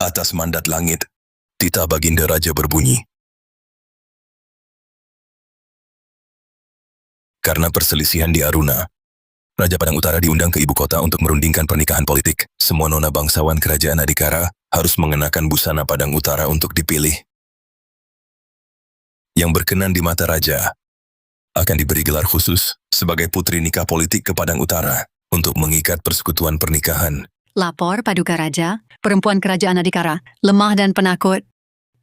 Atas mandat langit, titah baginda raja berbunyi. Karena perselisihan di Aruna, Raja Padang Utara diundang ke ibu kota untuk merundingkan pernikahan politik. Semua nona bangsawan kerajaan Adikara harus mengenakan busana Padang Utara untuk dipilih. Yang berkenan di mata raja akan diberi gelar khusus sebagai putri nikah politik ke Padang Utara untuk mengikat persekutuan pernikahan. Lapor Paduka Raja, perempuan kerajaan Adikara, lemah dan penakut.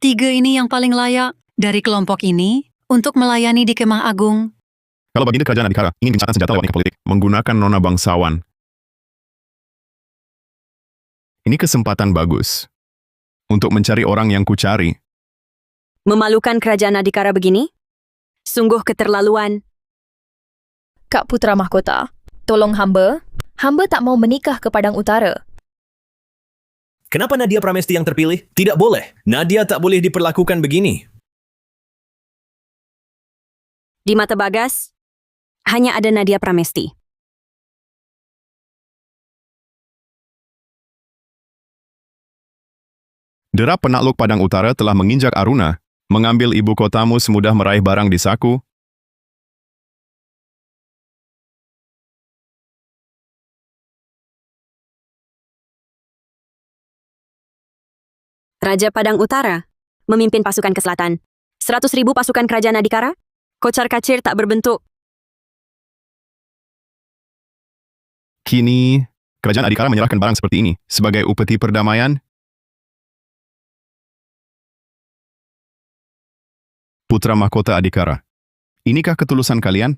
3 ini yang paling layak dari kelompok ini untuk melayani di Kemah Agung. Kalau baginda kerajaan Adikara ingin gencatan senjata lewat nikah politik, menggunakan nona bangsawan. Ini kesempatan bagus untuk mencari orang yang kucari. Memalukan kerajaan Adikara begini? Sungguh keterlaluan. Kak Putra Mahkota, tolong hamba. Hamba tak mau menikah ke Padang Utara. Kenapa Nadia Pramesti yang terpilih? Tidak boleh. Nadia tak boleh diperlakukan begini. Di mata Bagas, hanya ada Nadia Pramesti. Derap penakluk Padang Utara telah menginjak Aruna, mengambil ibu kotamu semudah meraih barang di saku. Raja Padang Utara memimpin pasukan ke selatan. 100.000 pasukan kerajaan Adikara? Kocar-kacir tak berbentuk. Kini, kerajaan Adikara menyerahkan barang seperti ini sebagai upeti perdamaian. Putra Mahkota Adikara, inikah ketulusan kalian?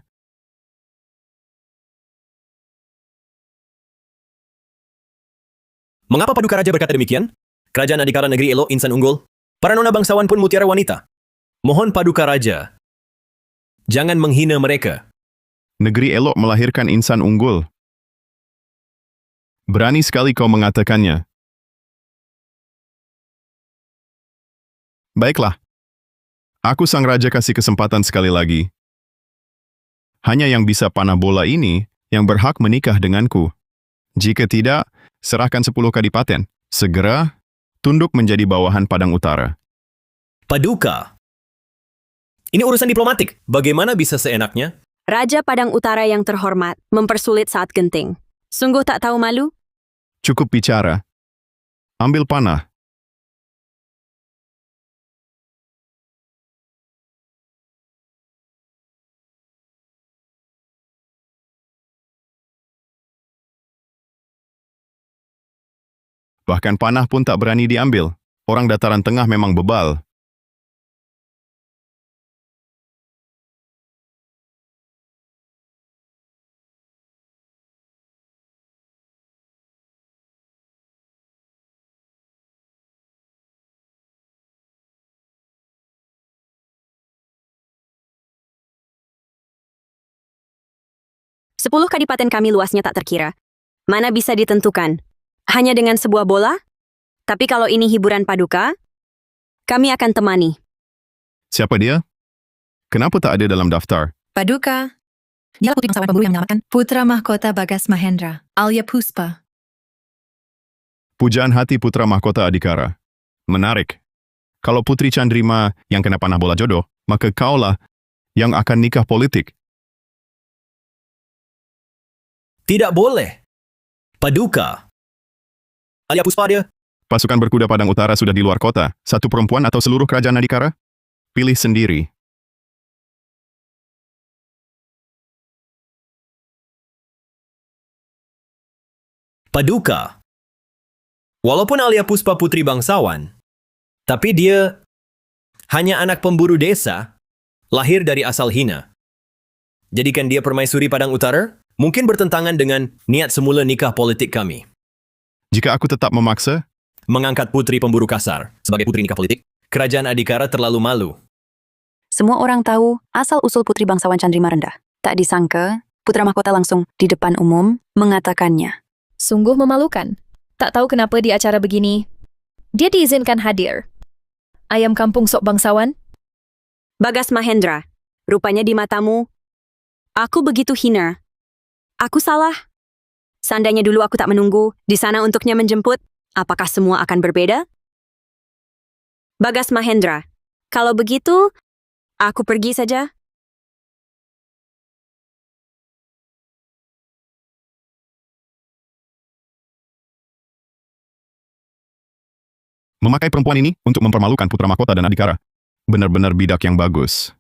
Mengapa Paduka Raja berkata demikian? Kerajaan Adikara negeri elok insan unggul. Para nona bangsawan pun mutiara wanita. Mohon Paduka Raja, jangan menghina mereka. Negeri elok melahirkan insan unggul. Berani sekali kau mengatakannya. Baiklah. Aku sang raja kasih kesempatan sekali lagi. Hanya yang bisa panah bola ini yang berhak menikah denganku. Jika tidak, serahkan 10 kadipaten. Segera tunduk menjadi bawahan Padang Utara. Paduka, ini urusan diplomatik. Bagaimana bisa seenaknya? Raja Padang Utara yang terhormat mempersulit saat genting. Sungguh tak tahu malu? Cukup bicara. Ambil panah. Bahkan panah pun tak berani diambil. Orang dataran tengah memang bebal. Sepuluh kadipaten kami luasnya tak terkira. Mana bisa ditentukan? Hanya dengan sebuah bola? Tapi kalau ini hiburan Paduka, kami akan temani. Siapa dia? Kenapa tak ada dalam daftar? Paduka, dia putri bangsawan pemburu yang menyelamatkan Putra Mahkota Bagas Mahendra, Alia Puspa. Pujaan hati Putra Mahkota Adikara. Menarik. Kalau Putri Chandrima yang kena panah bola jodoh, maka kaulah yang akan nikah politik. Tidak boleh. Paduka. Alia Puspa dia. Pasukan berkuda Padang Utara sudah di luar kota. Satu perempuan atau seluruh kerajaan Adikara? Pilih sendiri. Paduka. Walaupun Alia Puspa putri bangsawan, tapi dia hanya anak pemburu desa, lahir dari asal hina. Jadikan dia permaisuri Padang Utara, mungkin bertentangan dengan niat semula nikah politik kami. Jika aku tetap memaksa, Mengangkat putri pemburu kasar sebagai putri nikah politik, kerajaan Adikara terlalu malu. Semua orang tahu asal-usul Putri Bangsawan Chandrima rendah. Tak disangka, Putra Mahkota langsung di depan umum mengatakannya. Sungguh memalukan. Tak tahu kenapa di acara begini, dia diizinkan hadir. Ayam kampung sok bangsawan? Bagas Mahendra, rupanya di matamu, aku begitu hina. Aku salah. Seandainya dulu aku tak menunggu di sana untuknya menjemput, apakah semua akan berbeda? Bagas Mahendra, kalau begitu, aku pergi saja. Memakai perempuan ini untuk mempermalukan putra mahkota dan Adhikara. Benar-benar bidak yang bagus.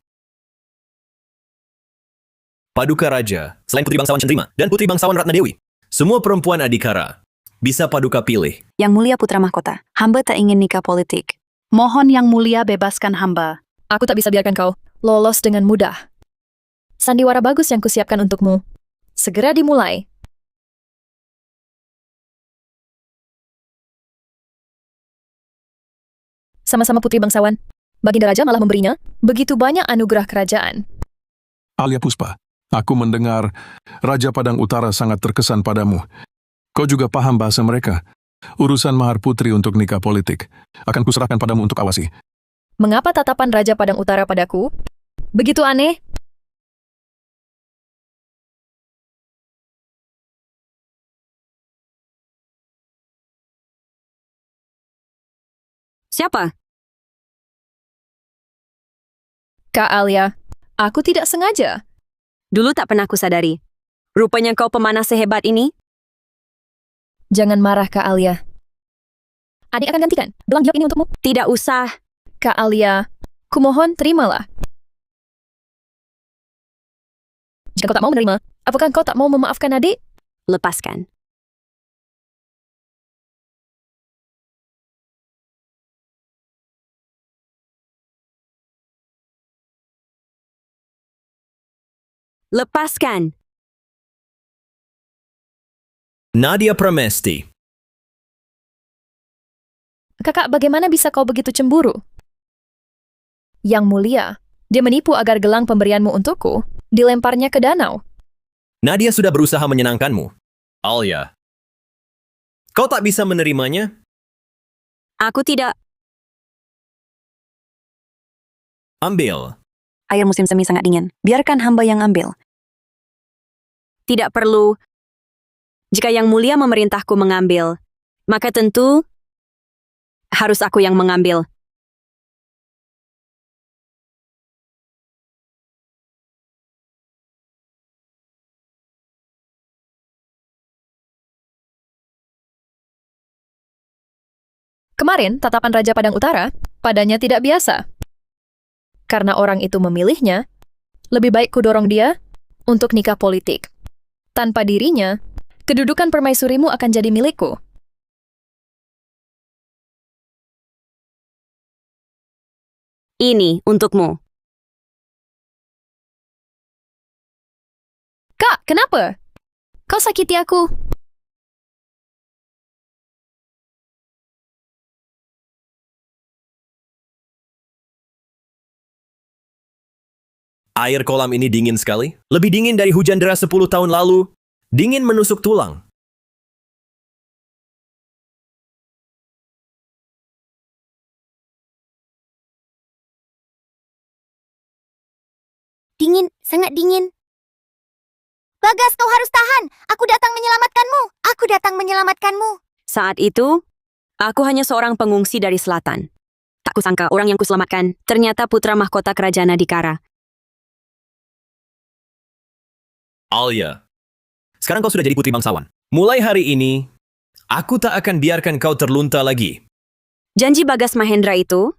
Paduka Raja, selain Putri Bangsawan Cendrima dan Putri Bangsawan Ratna Dewi, semua perempuan Adhikara bisa Paduka pilih. Yang mulia putra mahkota, hamba tak ingin nikah politik. Mohon yang mulia bebaskan hamba. Aku tak bisa biarkan kau lolos dengan mudah. Sandiwara bagus yang kusiapkan untukmu. Segera dimulai. Sama-sama Putri Bangsawan. Baginda Raja malah memberinya begitu banyak anugerah kerajaan. Alia Puspa, aku mendengar Raja Padang Utara sangat terkesan padamu. Kau juga paham bahasa mereka. Urusan mahar putri untuk nikah politik akan kuserahkan padamu untuk awasi. Mengapa tatapan Raja Padang Utara padaku begitu aneh? Siapa? Kak Alia, aku tidak sengaja. Dulu tak pernah kusadari. Rupanya kau pemanah sehebat ini? Jangan marah, Kak Alia. Adik akan gantikan belang jawab ini untukmu. Tidak usah. Kak Alia, kumohon terimalah. Jika kau tak mau menerima, apakah kau tak mau memaafkan adik? Lepaskan. Lepaskan. Nadia Pramesti, Kakak, bagaimana bisa kau begitu cemburu? Yang mulia, dia menipu agar gelang pemberianmu untukku dilemparnya ke danau. Nadia sudah berusaha menyenangkanmu. Alia, kau tak bisa menerimanya? Aku tidak. Ambil. Air musim semi sangat dingin. Biarkan hamba yang ambil. Tidak perlu. Jika yang mulia memerintahku mengambil, maka tentu harus aku yang mengambil. Kemarin, tatapan Raja Padang Utara padanya tidak biasa. Karena orang itu memilihnya, lebih baik kudorong dia untuk nikah politik. Tanpa dirinya, kedudukan permaisurimu akan jadi milikku. Ini untukmu. Kak, kenapa? Kau sakiti aku. Air kolam ini dingin sekali. Lebih dingin dari hujan deras 10 tahun lalu. Dingin menusuk tulang. Dingin, sangat dingin. Bagas, kau harus tahan. Aku datang menyelamatkanmu. Aku datang menyelamatkanmu. Saat itu, aku hanya seorang pengungsi dari selatan. Tak kusangka orang yang kuselamatkan ternyata putra mahkota kerajaan Adhikara. Alia, sekarang kau sudah jadi putri bangsawan. Mulai hari ini, aku tak akan biarkan kau terlunta lagi. Janji Bagas Mahendra itu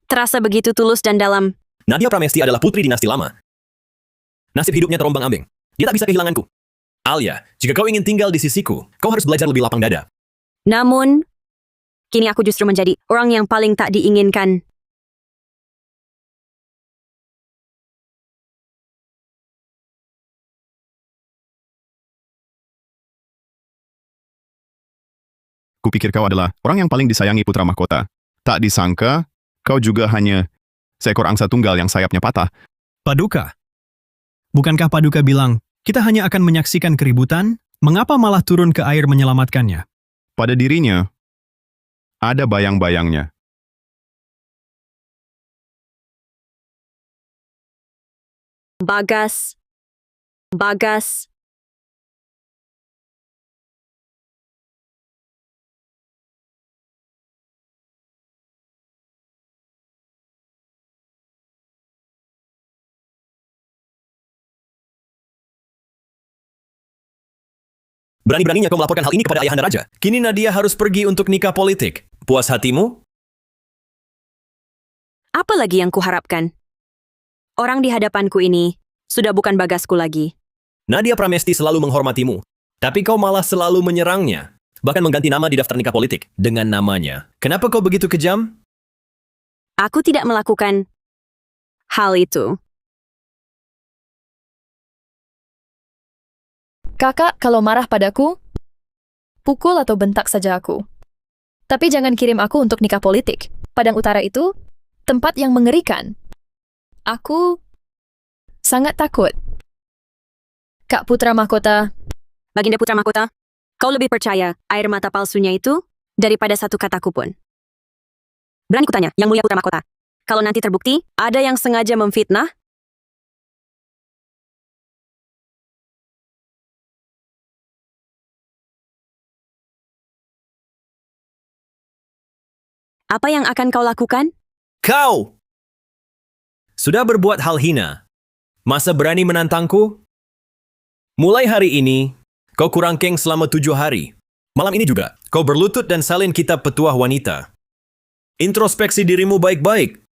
terasa begitu tulus dan dalam. Nadia Pramesti adalah putri dinasti lama. Nasib hidupnya terombang-ambing. Dia tak bisa kehilanganku. Alia, jika kau ingin tinggal di sisiku, kau harus belajar lebih lapang dada. Namun, kini aku justru menjadi orang yang paling tak diinginkan. Kupikir kau adalah orang yang paling disayangi putra mahkota. Tak disangka, kau juga hanya seekor angsa tunggal yang sayapnya patah. Paduka. Bukankah Paduka bilang, kita hanya akan menyaksikan keributan? Mengapa malah turun ke air menyelamatkannya? Pada dirinya, ada bayang-bayangnya. Bagas. Bagas. Berani-beraninya kau melaporkan hal ini kepada ayahanda raja. Kini Nadia harus pergi untuk nikah politik. Puas hatimu? Apa lagi yang kuharapkan? Orang di hadapanku ini sudah bukan Bagasku lagi. Nadia Pramesti selalu menghormatimu. Tapi kau malah selalu menyerangnya. Bahkan mengganti nama di daftar nikah politik dengan namanya. Kenapa kau begitu kejam? Aku tidak melakukan hal itu. Kakak, kalau marah padaku, pukul atau bentak saja aku. Tapi jangan kirim aku untuk nikah politik. Padang Utara itu tempat yang mengerikan. Aku sangat takut. Kak Putra Mahkota, Baginda Putra Mahkota, kau lebih percaya air mata palsunya itu daripada satu kataku pun. Berani kutanya, Yang Mulia Putra Mahkota. Kalau nanti terbukti, ada yang sengaja memfitnah, apa yang akan kau lakukan? Kau! Sudah berbuat hal hina. Masa berani menantangku? Mulai hari ini, kau kurang keng selama 7 hari. Malam ini juga, kau berlutut dan salin kitab petuah wanita. Introspeksi dirimu baik-baik.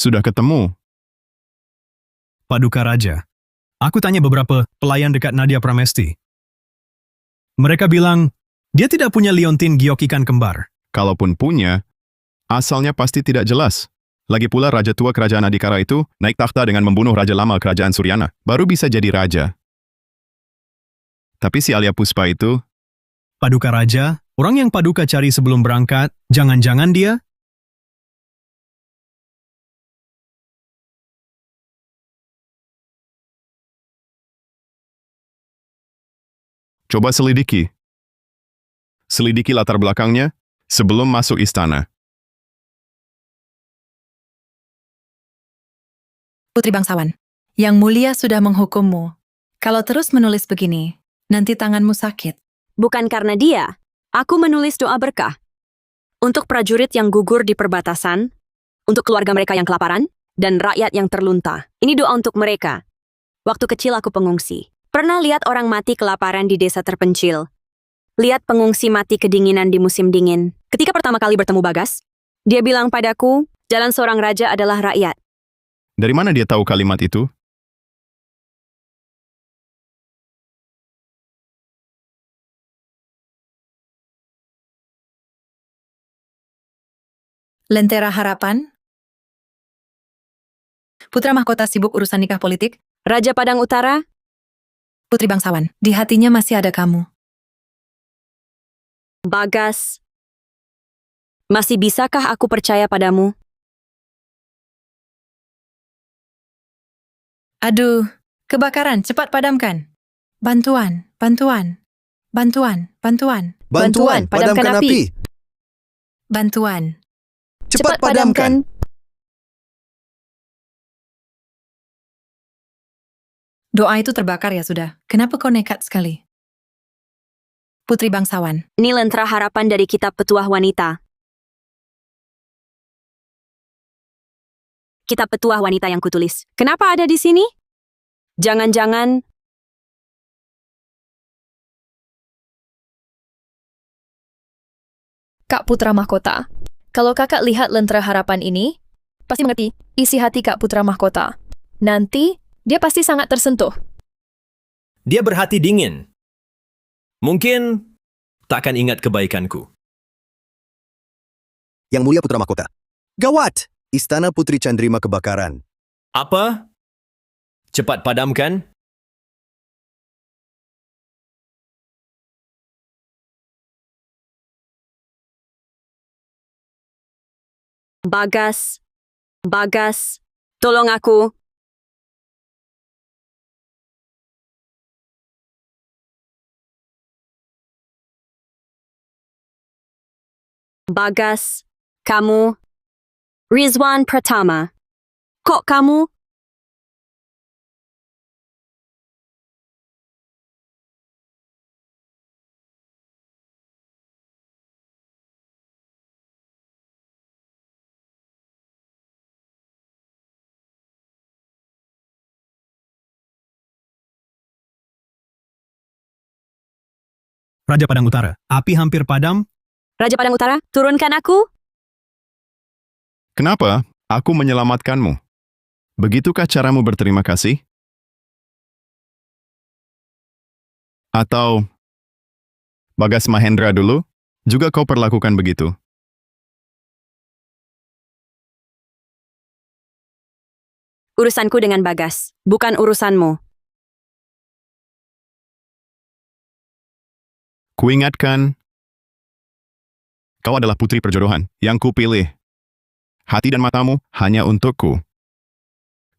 Sudah ketemu. Paduka Raja, aku tanya beberapa pelayan dekat Nadia Pramesti. Mereka bilang, dia tidak punya liontin giok ikan kembar. Kalaupun punya, asalnya pasti tidak jelas. Lagi pula Raja Tua Kerajaan Adikara itu naik takhta dengan membunuh Raja Lama Kerajaan Suryana. Baru bisa jadi raja. Tapi si Alia Puspa itu, Paduka Raja, orang yang Paduka cari sebelum berangkat, jangan-jangan dia? coba selidiki. Selidiki latar belakangnya sebelum masuk istana. Putri Bangsawan, Yang Mulia sudah menghukummu. Kalau terus menulis begini, nanti tanganmu sakit. Bukan karena dia, aku menulis doa berkah. Untuk prajurit yang gugur di perbatasan, untuk keluarga mereka yang kelaparan, dan rakyat yang terlunta. Ini doa untuk mereka. Waktu kecil aku pengungsi. Pernah lihat orang mati kelaparan di desa terpencil. Lihat pengungsi mati kedinginan di musim dingin. Ketika pertama kali bertemu Bagas, dia bilang padaku, jalan seorang raja adalah rakyat. Dari mana dia tahu kalimat itu? Lentera Harapan? Putra Mahkota sibuk urusan nikah politik? Raja Padang Utara, Putri Bangsawan, di hatinya masih ada kamu. Bagas. Masih bisakah aku percaya padamu? Aduh, kebakaran, cepat padamkan. Bantuan, bantuan, bantuan, bantuan, Bantuan, padamkan api. bantuan. Cepat padamkan. Doa itu terbakar ya sudah. Kenapa kau nekat sekali? Putri Bangsawan, Ini lentera harapan dari kitab petuah wanita. Kitab petuah wanita yang kutulis. Kenapa ada di sini? Jangan-jangan Kak Putra Mahkota, kalau kakak lihat lentera harapan ini, pasti mengerti isi hati Kak Putra Mahkota. Nanti, dia pasti sangat tersentuh. Dia berhati dingin. Mungkin takkan ingat kebaikanku. Yang Mulia Putra Mahkota. Gawat! Istana Putri Chandrima kebakaran. Apa? Cepat padamkan. Bagas. Bagas. Tolong aku. Bagas, kamu, Rizwan Pratama. Kok kamu? Raja Padang Utara, api hampir padam. Raja Padang Utara, turunkan aku? Kenapa? Aku menyelamatkanmu. Begitukah caramu berterima kasih? Atau Bagas Mahendra dulu, juga kau perlakukan begitu? Urusanku dengan Bagas, bukan urusanmu. Kuingatkan, kau adalah putri perjodohan yang kupilih. Hati dan matamu hanya untukku.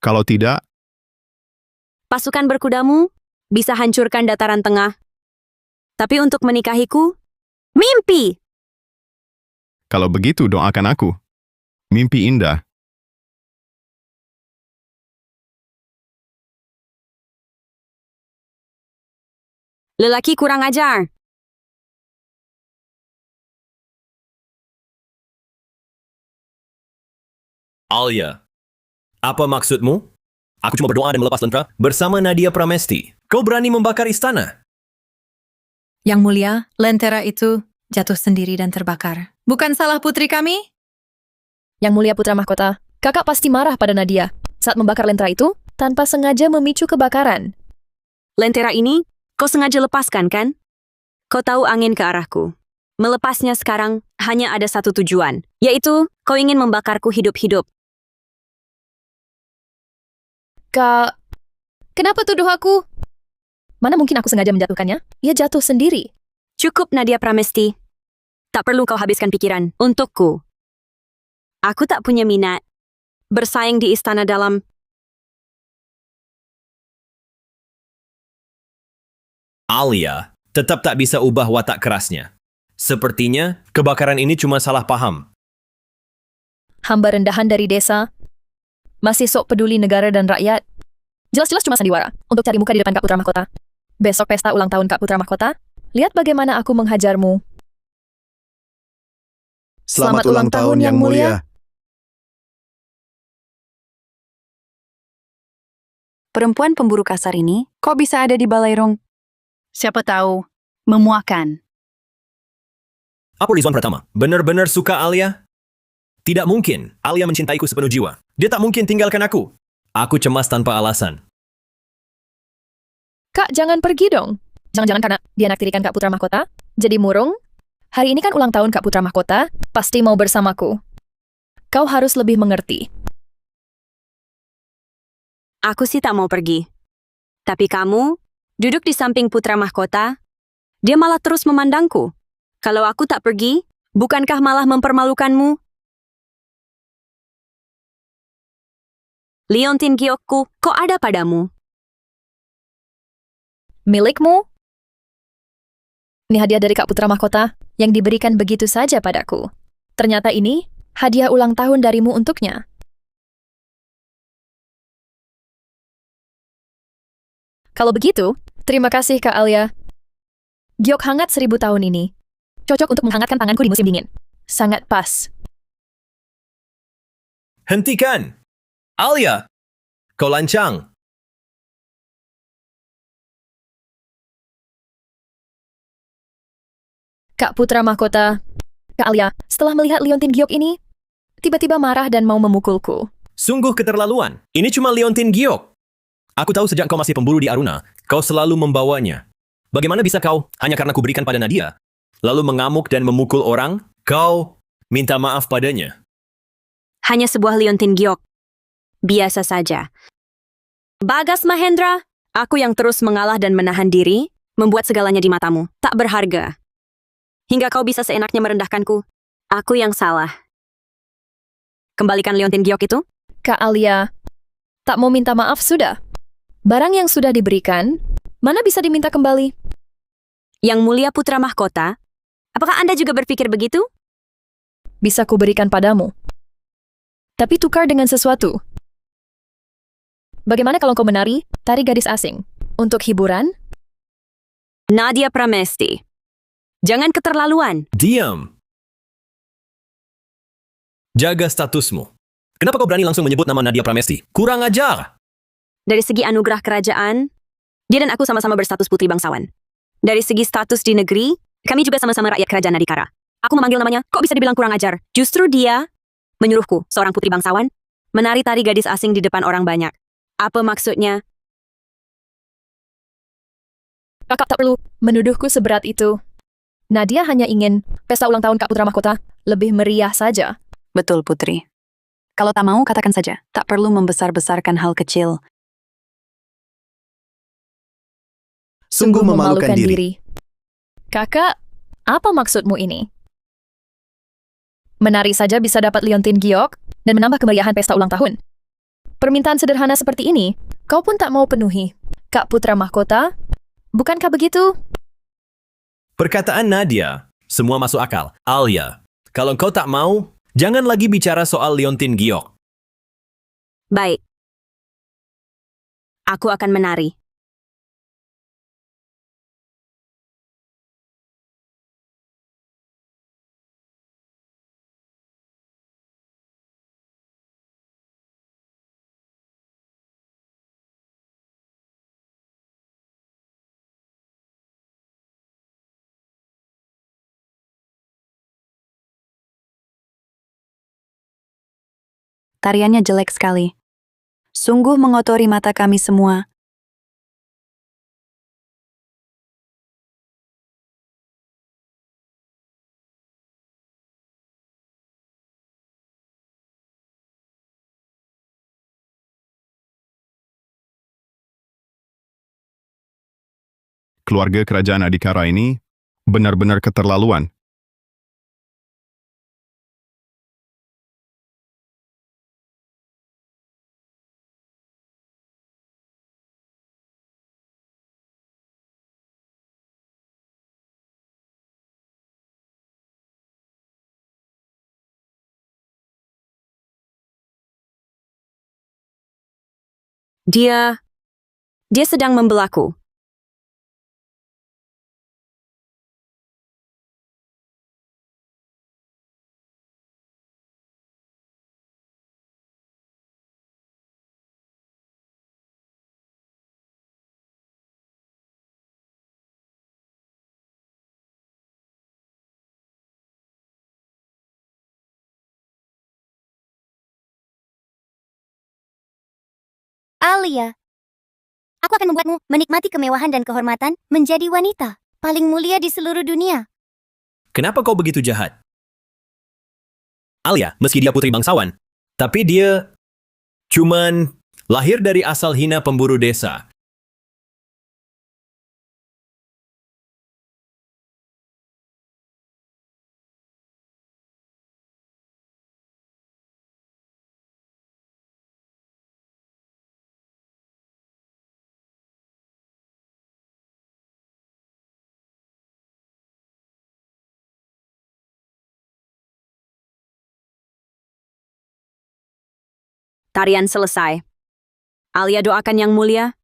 Kalau tidak, Pasukan berkudamu bisa hancurkan dataran tengah. Tapi untuk menikahiku, mimpi! kalau begitu doakan aku. Mimpi indah. Lelaki kurang ajar. Alia, apa maksudmu? Aku cuma berdoa dan melepas lentera bersama Nadia Pramesti. Kau berani membakar istana? Yang mulia, lentera itu jatuh sendiri dan terbakar. Bukan salah putri kami? Yang mulia putra mahkota, kakak pasti marah pada Nadia saat membakar lentera itu tanpa sengaja memicu kebakaran. Lentera ini, kau sengaja lepaskan kan? Kau tahu angin ke arahku. Melepasnya sekarang hanya ada satu tujuan, yaitu kau ingin membakarku hidup-hidup. Kak, kenapa tuduh aku? Mana mungkin aku sengaja menjatuhkannya? Ia jatuh sendiri. Cukup Nadia Pramesti. Tak perlu kau habiskan pikiran untukku. Aku tak punya minat bersaing di istana dalam. Alia tetap tak bisa ubah watak kerasnya. Sepertinya kebakaran ini cuma salah paham. Hamba rendahan dari desa, masih sok peduli negara dan rakyat. Jelas-jelas cuma sandiwara untuk cari muka di depan Kak Putra Mahkota. Besok pesta ulang tahun Kak Putra Mahkota, lihat bagaimana aku menghajarmu. Selamat ulang tahun yang mulia. Perempuan pemburu kasar ini kok bisa ada di Balairung? Siapa tahu, memuakan. Apa Rizwan Pratama? Benar-benar suka Alia? Tidak mungkin. Alia mencintaiku sepenuh jiwa. Dia tak mungkin tinggalkan aku. Aku cemas tanpa alasan. Kak, jangan pergi dong. Jangan-jangan karena dia naktirikan Kak Putra Mahkota, jadi murung. Hari ini kan ulang tahun Kak Putra Mahkota, pasti mau bersamaku. Kau harus lebih mengerti. Aku sih tak mau pergi. Tapi kamu, duduk di samping Putra Mahkota, dia malah terus memandangku. Kalau aku tak pergi, bukankah malah mempermalukanmu? Leontin Giokku, kok ada padamu? Milikmu? Ini hadiah dari Kak Putra Mahkota yang diberikan begitu saja padaku. Ternyata ini hadiah ulang tahun darimu untuknya. Kalau begitu, terima kasih Kak Alia. Giok hangat 1000 tahun ini. Cocok untuk menghangatkan tanganku di musim dingin. Sangat pas. Hentikan! Alia! Kau lancang! Kak Putra Mahkota, Kak Alia, setelah melihat Leontin Giok ini, tiba-tiba marah dan mau memukulku. Sungguh keterlaluan. Ini cuma Leontin Giok. Aku tahu sejak kau masih pemburu di Aruna, kau selalu membawanya. Bagaimana bisa kau, hanya karena kuberikan pada Nadia, lalu mengamuk dan memukul orang, kau minta maaf padanya? Hanya sebuah Leontin Giok. Biasa saja. Bagas Mahendra, aku yang terus mengalah dan menahan diri, membuat segalanya di matamu tak berharga. Hingga kau bisa seenaknya merendahkanku. Aku yang salah. Kembalikan Leontin Giok itu. Kak Alia, tak mau minta maaf sudah. Barang yang sudah diberikan, mana bisa diminta kembali? Yang mulia Putra Mahkota, apakah Anda juga berpikir begitu? bisa kuberikan padamu. Tapi tukar dengan sesuatu. Bagaimana kalau kau menari tari gadis asing? Untuk hiburan? Nadia Pramesti. Jangan keterlaluan. Diam. Jaga statusmu. Kenapa kau berani langsung menyebut nama Nadia Pramesti? Kurang ajar! Dari segi anugerah kerajaan, dia dan aku sama-sama berstatus putri bangsawan. Dari segi status di negeri, kami juga sama-sama rakyat kerajaan Adikara. Aku memanggil namanya, kok bisa dibilang kurang ajar? Justru dia menyuruhku, seorang putri bangsawan, menari tari gadis asing di depan orang banyak. Apa maksudnya? Kakak tak perlu menuduhku seberat itu. Nadia hanya ingin pesta ulang tahun Kak Putra Mahkota lebih meriah saja. Betul, Putri. Kalau tak mau, katakan saja. Tak perlu membesar-besarkan hal kecil. Sungguh memalukan diri. Kakak, apa maksudmu ini? Menari saja bisa dapat liontin giok dan menambah kemeriahan pesta ulang tahun. Permintaan sederhana seperti ini, kau pun tak mau penuhi. Kak Putra Mahkota, bukankah begitu? Perkataan Nadia, semua masuk akal. Alia, kalau kau tak mau, jangan lagi bicara soal liontin giok. Baik. Aku akan menari. Tariannya jelek sekali. Sungguh mengotori mata kami semua. Keluarga kerajaan Adikara ini benar-benar keterlaluan. Dia sedang membelaku. Alia, aku akan membuatmu menikmati kemewahan dan kehormatan menjadi wanita paling mulia di seluruh dunia. Kenapa kau begitu jahat? Alia, meski dia putri bangsawan, tapi dia cuman lahir dari asal hina pemburu desa. Tarian selesai. Alia doakan yang mulia.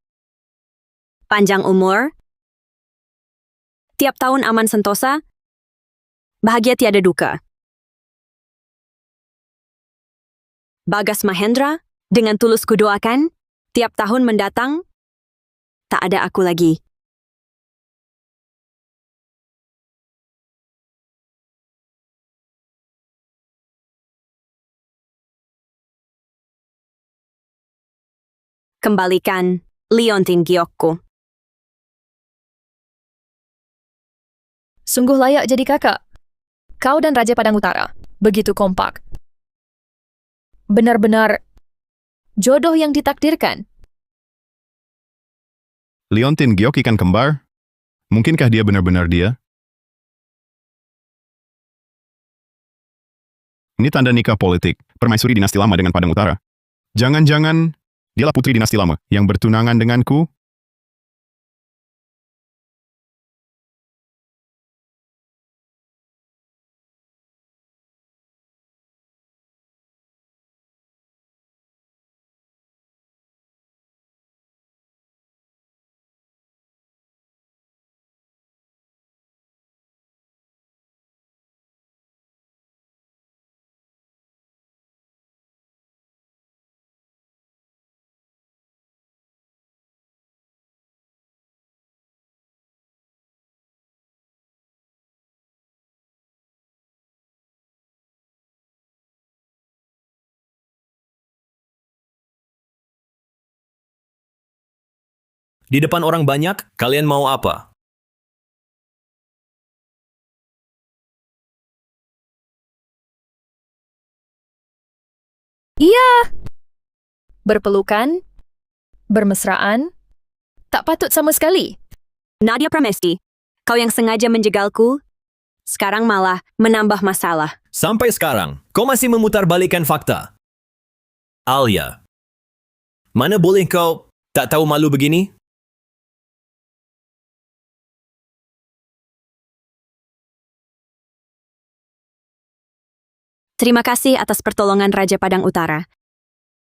Panjang umur. Tiap tahun aman sentosa. Bahagia tiada duka. Bagas Mahendra, dengan tulus kudoakan, tiap tahun mendatang, tak ada aku lagi. Kembalikan liontin giokku. Sungguh layak jadi kakak. Kau dan Raja Padang Utara, begitu kompak. Benar-benar jodoh yang ditakdirkan. Liontin giok ikan kembar? Mungkinkah dia benar-benar dia? Ini tanda nikah politik, permaisuri dinasti lama dengan Padang Utara. Jangan-jangan dialah putri dinasti lama yang bertunangan denganku? Di depan orang banyak, kalian mau apa? Iya. Berpelukan, bermesraan, tak patut sama sekali. Nadia Pramesti, kau yang sengaja menjegalku, sekarang malah menambah masalah. Sampai sekarang, kau masih memutarbalikkan fakta. Alia, mana boleh kau tak tahu malu begini? Terima kasih atas pertolongan Raja Padang Utara.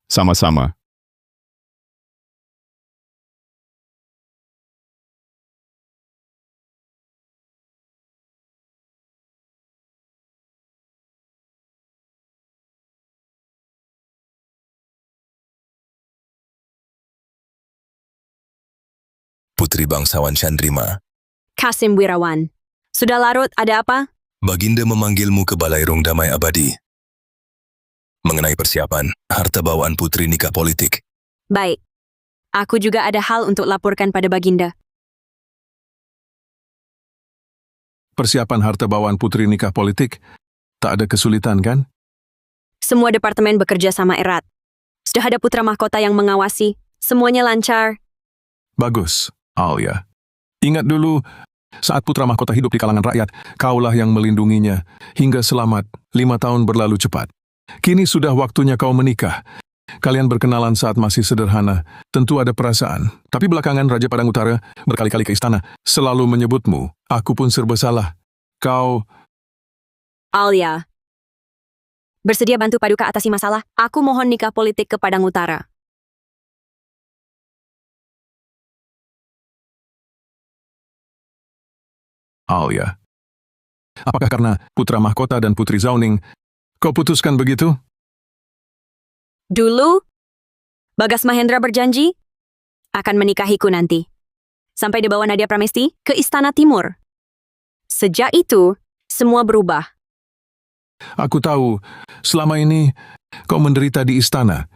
Sama-sama. Putri Bangsawan Chandrima, Kasim Wirawan. Sudah larut, ada apa? Baginda memanggilmu ke Balairung Damai Abadi. Mengenai persiapan, harta bawaan putri nikah politik. Baik. Aku juga ada hal untuk laporkan pada Baginda. Persiapan harta bawaan putri nikah politik, tak ada kesulitan kan? Semua departemen bekerja sama erat. Sudah ada putra mahkota yang mengawasi. Semuanya lancar. Bagus, Alia. Ingat dulu, saat putra mahkota hidup di kalangan rakyat, kaulah yang melindunginya hingga selamat 5 tahun berlalu cepat. Kini sudah waktunya kau menikah. Kalian berkenalan saat masih sederhana, tentu ada perasaan. Tapi belakangan Raja Padang Utara berkali-kali ke istana, selalu menyebutmu. Aku pun serba salah. Kau, Alia. Bersedia bantu Paduka atasi masalah? Aku mohon nikah politik ke Padang Utara. Alia. Apakah karena putra mahkota dan putri Zauning, kau putuskan begitu? Dulu, Bagas Mahendra berjanji akan menikahiku nanti. Sampai dibawa Nadia Pramesti ke Istana Timur. Sejak itu, semua berubah. Aku tahu, selama ini kau menderita di istana.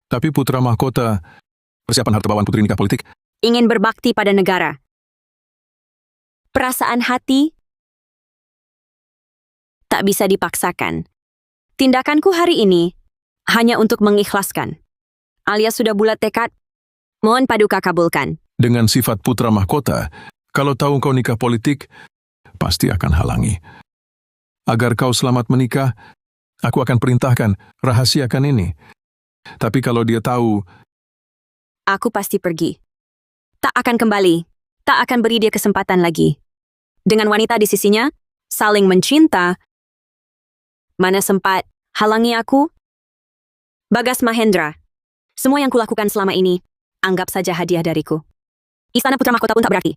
Tapi putra mahkota, persiapan harta bawaan putri nikah politik, Ingin berbakti pada negara. Perasaan hati tak bisa dipaksakan. Tindakanku hari ini hanya untuk mengikhlaskan. Alia sudah bulat tekad. Mohon Paduka kabulkan. dengan sifat putra mahkota, kalau tahu kau nikah politik, pasti akan halangi. Agar kau selamat menikah, aku akan perintahkan, rahasiakan ini. Tapi kalau dia tahu, Aku pasti pergi. Tak akan kembali. Tak akan beri dia kesempatan lagi. Dengan wanita di sisinya, saling mencinta. Mana sempat halangi aku? Bagas Mahendra. Semua yang kulakukan selama ini, anggap saja hadiah dariku. Istana Putra Mahkota pun tak berarti.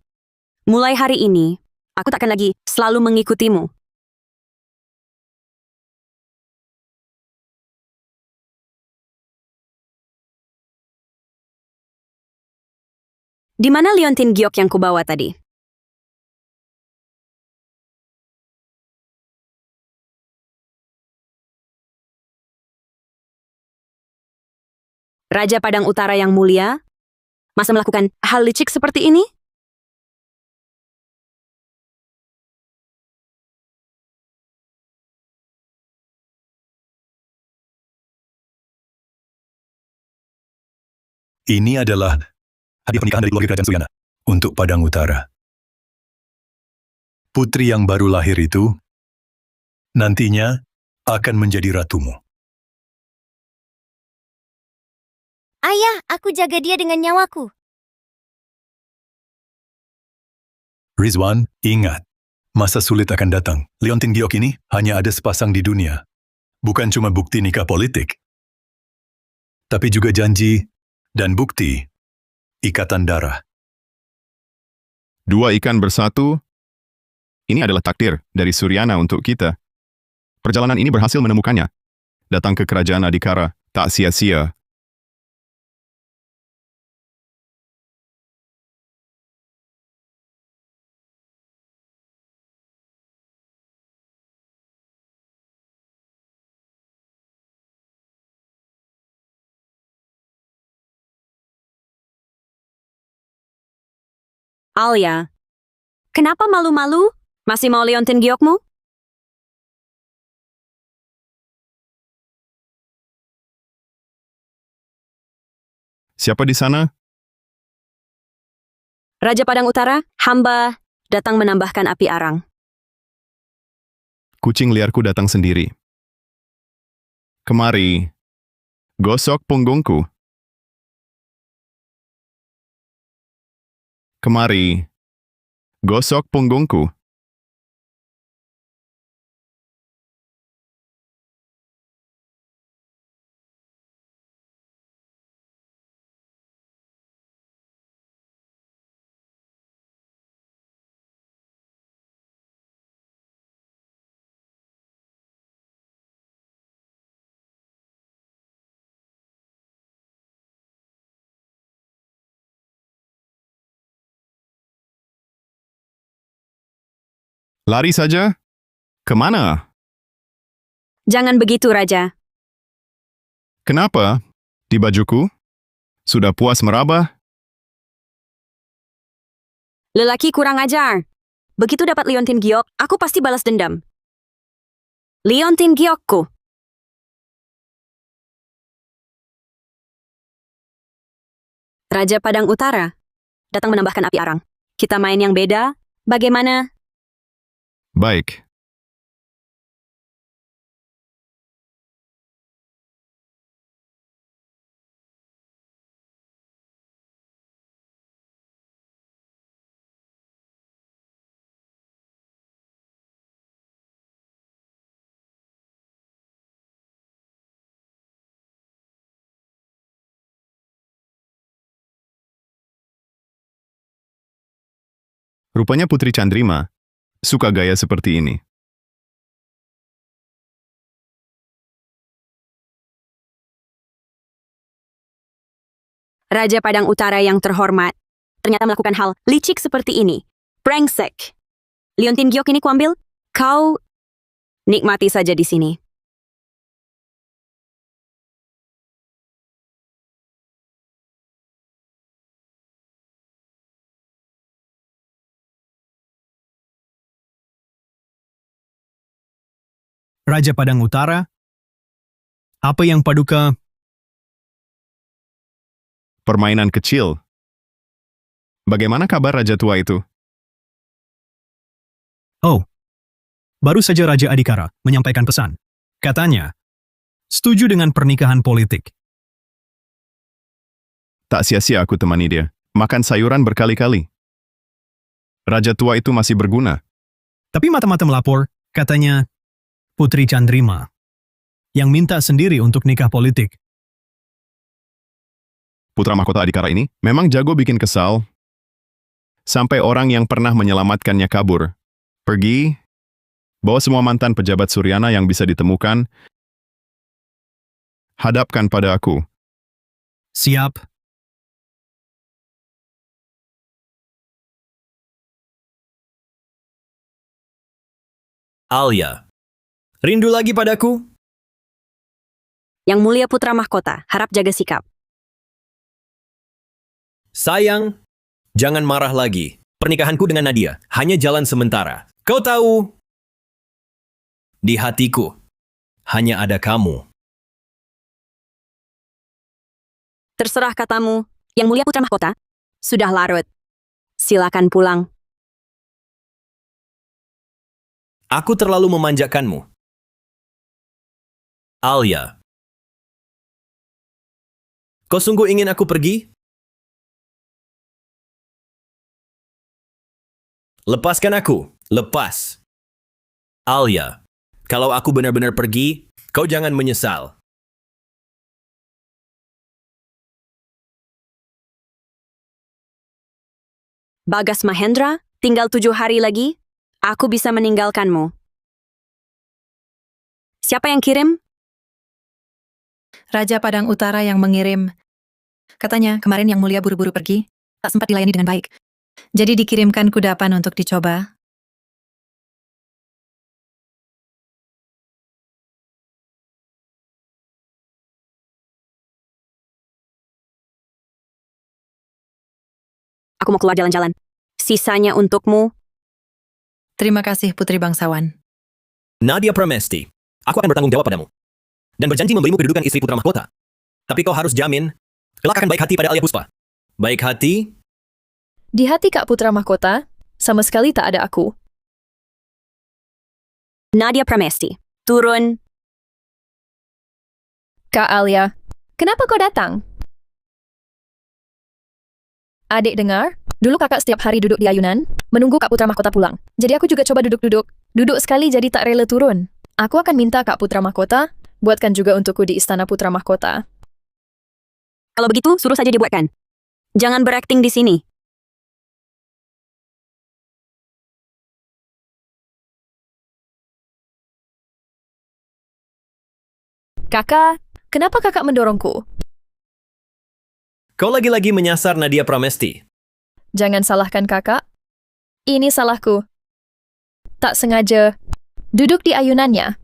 Mulai hari ini, aku takkan lagi selalu mengikutimu. Di mana liontin giok yang kubawa tadi? Raja Padang Utara yang mulia, masa melakukan hal licik seperti ini? Ini adalah hadiah pernikahan dari keluarga Kerajaan Suyana untuk Padang Utara. Putri yang baru lahir itu nantinya akan menjadi ratumu. Ayah, aku jaga dia dengan nyawaku. Rizwan, ingat, masa sulit akan datang. Liontin Giok ini hanya ada sepasang di dunia. Bukan cuma bukti nikah politik, tapi juga janji dan bukti ikatan darah. 2 ikan bersatu. Ini adalah takdir dari Suryana untuk kita. Perjalanan ini berhasil menemukannya. Datang ke kerajaan Adikara, tak sia-sia. Alia, kenapa malu-malu? Masih mau liontin giokmu? Siapa di sana? Raja Padang Utara, hamba datang menambahkan api arang. Kucing liarku datang sendiri. Kemari. Gosok punggungku. Kemari. Gosok punggungku. Lari saja? Kemana? Jangan begitu, Raja. Kenapa? Di bajuku? Sudah puas meraba? Lelaki kurang ajar. Begitu dapat liontin giok, aku pasti balas dendam. Liontin giokku. Raja Padang Utara datang menambahkan api arang. Kita main yang beda, bagaimana? Baik. Rupanya Putri Chandrima suka gaya seperti ini. Raja Padang Utara yang terhormat ternyata melakukan hal licik seperti ini. Brengsek. Liontin giok ini kuambil? Kau nikmati saja di sini. Raja Padang Utara, apa yang Paduka... Permainan kecil. Bagaimana kabar Raja Tua itu? Oh, baru saja Raja Adhikara menyampaikan pesan. Katanya, setuju dengan pernikahan politik. Tak sia-sia aku temani dia. Makan sayuran berkali-kali. Raja Tua itu masih berguna. Tapi mata-mata melapor, katanya, Putri Chandrima, yang minta sendiri untuk nikah politik. Putra mahkota Adhikara ini memang jago bikin kesal. Sampai orang yang pernah menyelamatkannya kabur. Pergi, bawa semua mantan pejabat Suryana yang bisa ditemukan, hadapkan pada aku. Siap. Alia, rindu lagi padaku? Yang mulia putra mahkota, harap jaga sikap. Sayang, jangan marah lagi. Pernikahanku dengan Nadia hanya jalan sementara. Kau tahu, di hatiku hanya ada kamu. Terserah katamu, yang mulia putra mahkota. Sudah larut. Silakan pulang. Aku terlalu memanjakanmu. Alia, kau sungguh ingin aku pergi? Lepaskan aku, lepas. Alia, kalau aku benar-benar pergi, kau jangan menyesal. Bagas Mahendra, tinggal 7 hari lagi, aku bisa meninggalkanmu. Siapa yang kirim? Raja Padang Utara yang mengirim. Katanya kemarin yang mulia buru-buru pergi, tak sempat dilayani dengan baik. Jadi dikirimkan kudapan untuk dicoba. Aku mau keluar jalan-jalan. Sisanya untukmu. Terima kasih, Putri Bangsawan. Nadia Pramesti, aku akan bertanggung jawab padamu. Dan berjanji memberimu kedudukan istri putra mahkota. Tapi kau harus jamin, kelak akan baik hati pada Alia Puspa. Baik hati? Di hati Kak Putra Mahkota, sama sekali tak ada aku. Nadia Pramesti, turun. Kak Alia, kenapa kau datang? Adik dengar, dulu kakak setiap hari duduk di ayunan, menunggu Kak Putra Mahkota pulang. Jadi aku juga coba duduk-duduk. Duduk sekali jadi tak rela turun. Aku akan minta Kak Putra Mahkota, buatkan juga untukku di Istana Putra Mahkota. Kalau begitu, suruh saja dibuatkan. Jangan berakting di sini. Kakak, kenapa kakak mendorongku? Kau lagi-lagi menyasar Nadia Pramesti. Jangan salahkan kakak. Ini salahku. Tak sengaja. Duduk di ayunannya.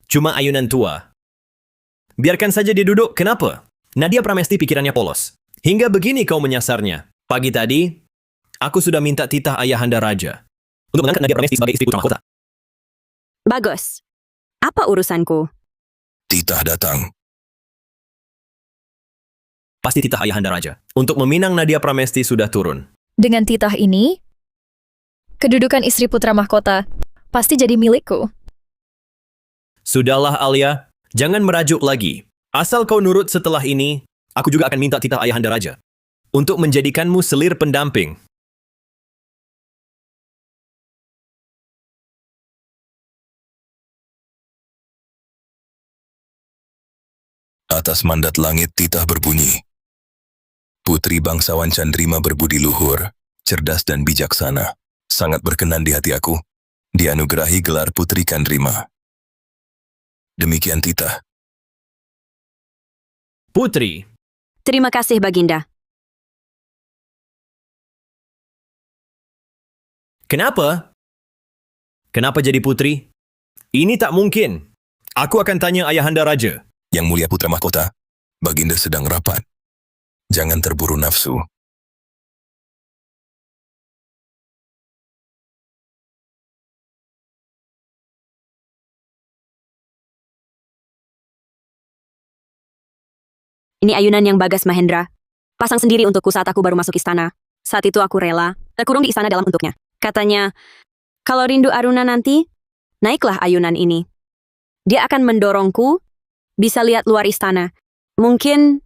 Cuma ayunan tua. Biarkan saja dia duduk, kenapa? Nadia Pramesti pikirannya polos. Hingga begini kau menyasarnya. Pagi tadi, aku sudah minta titah ayahanda raja untuk mengangkat Nadia Pramesti sebagai istri putra mahkota. Bagus. Apa urusanku? Titah datang. Pasti titah ayahanda raja. Untuk meminang Nadia Pramesti sudah turun. Dengan titah ini, kedudukan istri putra mahkota pasti jadi milikku. Sudahlah Alia, jangan merajuk lagi. Asal kau nurut setelah ini, aku juga akan minta titah ayahanda raja untuk menjadikanmu selir pendamping. Atas mandat langit titah berbunyi. Putri bangsawan Chandrima berbudi luhur, cerdas dan bijaksana. Sangat berkenan di hati aku. Dianugerahi gelar Putri Chandrima. Demikian titah. Putri, Terima kasih, Baginda. kenapa? Kenapa jadi putri? Ini tak mungkin. Aku akan tanya ayahanda raja. Yang mulia putra mahkota, Baginda sedang rapat. Jangan terburu nafsu. Ini ayunan yang Bagas Mahendra pasang sendiri untukku saat aku baru masuk istana. Saat itu aku rela terkurung di istana dalam untuknya. Katanya, kalau rindu Aruna nanti, naiklah ayunan ini. Dia akan mendorongku, bisa lihat luar istana. Mungkin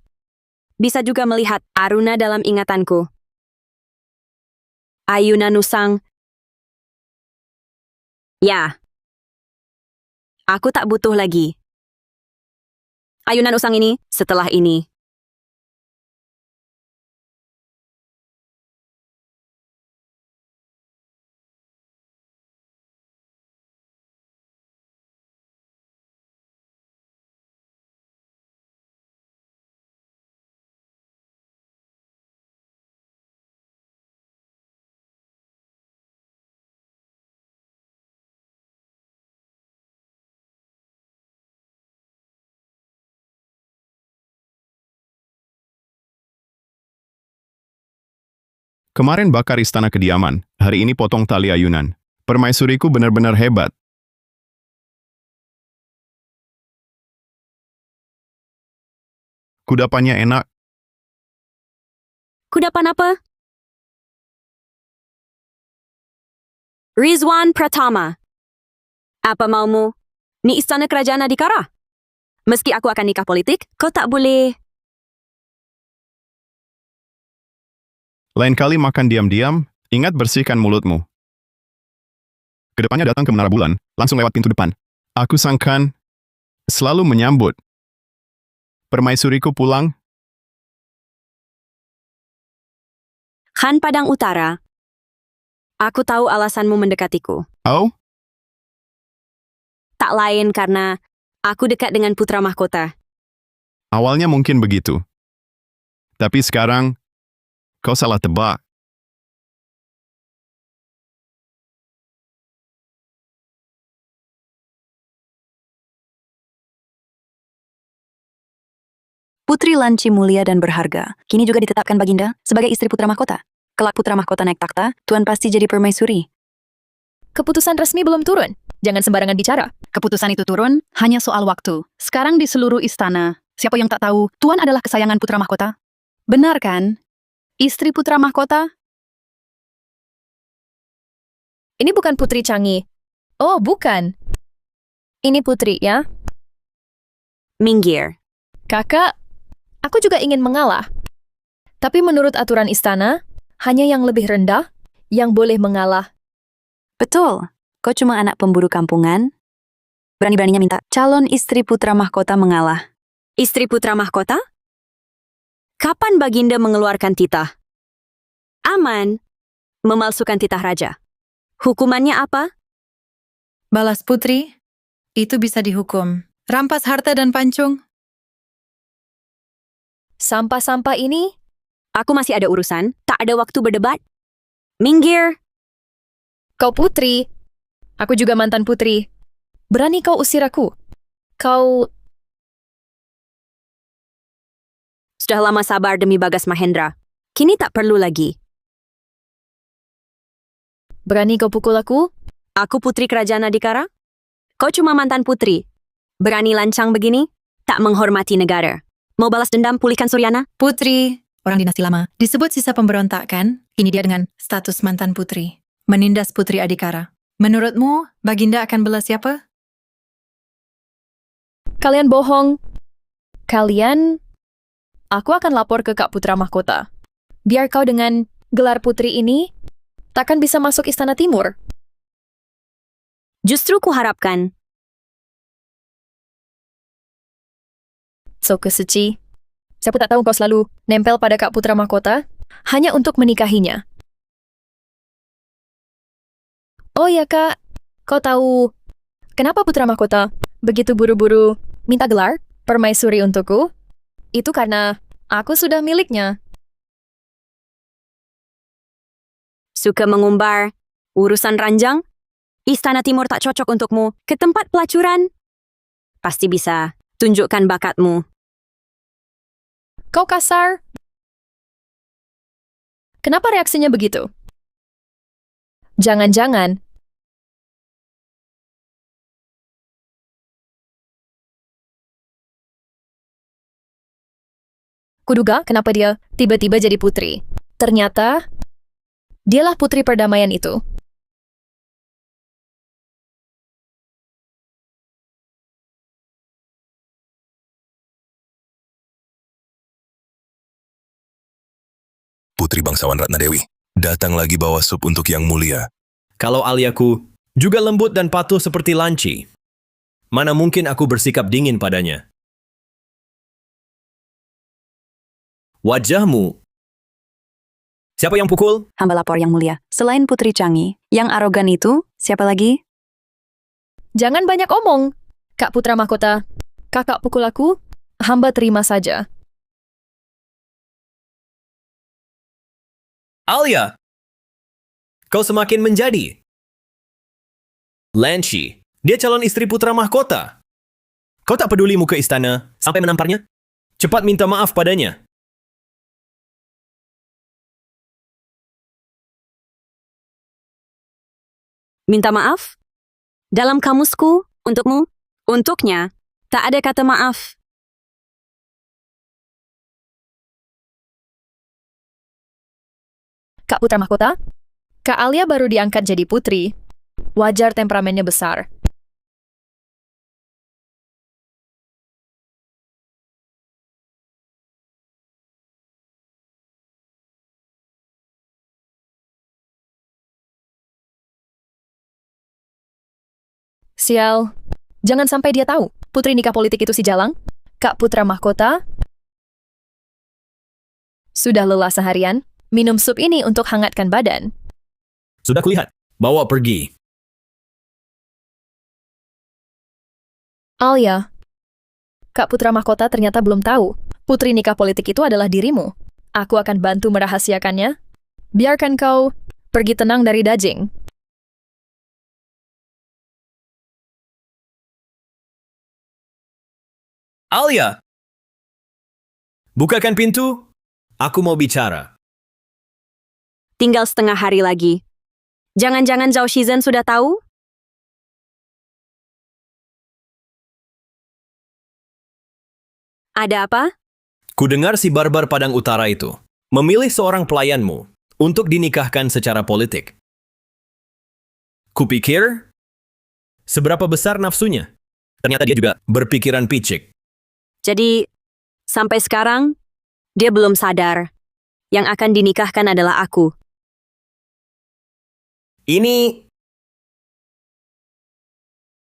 bisa juga melihat Aruna dalam ingatanku. Ayunan Nusang. Ya. Aku tak butuh lagi. Ayunan usang ini, setelah ini. Kemarin bakar istana kediaman, hari ini potong tali ayunan. Permaisuriku benar-benar hebat. Kudapannya enak. Kudapan apa? Rizwan Pratama. Apa maumu? Ni istana kerajaan Adhikara. Meski aku akan nikah politik, kau tak boleh. Lain kali makan diam-diam, ingat bersihkan mulutmu. Kedepannya datang ke Menara Bulan, langsung lewat pintu depan. Aku sangkan selalu menyambut. Permaisuriku pulang. Khan Padang Utara. Aku tahu alasanmu mendekatiku. Oh, Tak lain karena aku dekat dengan putra mahkota. awalnya mungkin begitu. Tapi sekarang, kau salah tebak. Putri Lanci mulia dan berharga, kini juga ditetapkan Baginda sebagai istri putra mahkota. Kelak putra mahkota naik takhta, Tuan pasti jadi permaisuri. Keputusan resmi belum turun. Jangan sembarangan bicara. Keputusan itu turun hanya soal waktu. Sekarang di seluruh istana, siapa yang tak tahu Tuan adalah kesayangan putra mahkota? Benar kan? Istri putra mahkota? Ini bukan Putri Changi. Oh, bukan. Ini Putri, ya? Minggir. Kakak, aku juga ingin mengalah. Tapi menurut aturan istana, hanya yang lebih rendah yang boleh mengalah. Betul. Kau cuma anak pemburu kampungan. Berani-beraninya minta calon istri putra mahkota mengalah. Istri putra mahkota? Kapan Baginda mengeluarkan titah? Aman. Memalsukan titah raja. Hukumannya apa? Balas putri, itu bisa dihukum. Rampas harta dan pancung. Sampah-sampah ini, Aku masih ada urusan, tak ada waktu berdebat. Minggir. kau putri. Aku juga mantan putri. Berani kau usir aku? Kau... Sudah lama sabar demi Bagas Mahendra. Kini tak perlu lagi. Berani kau pukul aku? Aku putri kerajaan Adikara? Kau cuma mantan putri. Berani lancang begini? Tak menghormati negara. Mau balas dendam pulihkan Suryana? Putri, orang dinasti lama, disebut sisa pemberontak kan? Ini dia dengan status mantan putri. Menindas putri Adikara. Menurutmu, Baginda akan belas siapa? Kalian bohong. Kalian... Aku akan lapor ke Kak Putra Mahkota. Biar kau dengan gelar putri ini takkan bisa masuk Istana Timur. Justru kuharapkan. So kesuci. Siapa tak tahu kau selalu nempel pada Kak Putra Mahkota hanya untuk menikahinya. Oh ya Kak, kau tahu kenapa Putra Mahkota begitu buru-buru minta gelar permaisuri untukku? Itu karena aku sudah miliknya. Suka mengumbar. Urusan ranjang? Istana Timur tak cocok untukmu. Ke tempat pelacuran? Pasti bisa. Tunjukkan bakatmu. Kau kasar. Kenapa reaksinya begitu? Jangan-jangan kuduga kenapa dia tiba-tiba jadi putri. Ternyata, dialah putri perdamaian itu. Putri bangsawan Ratna Dewi, datang lagi bawa sup untuk yang mulia. Kalau aliaku juga lembut dan patuh seperti Lanci, mana mungkin aku bersikap dingin padanya? Wajahmu. Siapa yang pukul? Hamba lapor yang mulia. Selain Putri Changi, yang arogan itu, siapa lagi? Jangan banyak omong. Kak Putra Mahkota, kakak pukul aku, hamba terima saja. Alia! Kau semakin menjadi. Lanci, dia calon istri putra mahkota. Kau tak peduli muka istana sampai menamparnya? Cepat minta maaf padanya. Minta maaf? Dalam kamusku, untukmu, untuknya, tak ada kata maaf. Kak Putra Mahkota, Kak Alia baru diangkat jadi putri. Wajar temperamennya besar. Sial, jangan sampai dia tahu putri nikah politik itu si Jalang. Kak Putra Mahkota, sudah lelah seharian, minum sup ini untuk hangatkan badan. Sudah kulihat. Bawa pergi. Alia, Kak Putra Mahkota ternyata belum tahu putri nikah politik itu adalah dirimu. Aku akan bantu merahasiakannya. Biarkan kau pergi tenang dari Dajing. Alia! Bukakan pintu. Aku mau bicara. Tinggal setengah hari lagi. Jangan-jangan Zhao Shizhen sudah tahu? Ada apa? Kudengar si barbar Padang Utara itu memilih seorang pelayanmu untuk dinikahkan secara politik. Kupikir, seberapa besar nafsunya? Ternyata dia juga berpikiran picik. Jadi, sampai sekarang, dia belum sadar. Yang akan dinikahkan adalah aku. Ini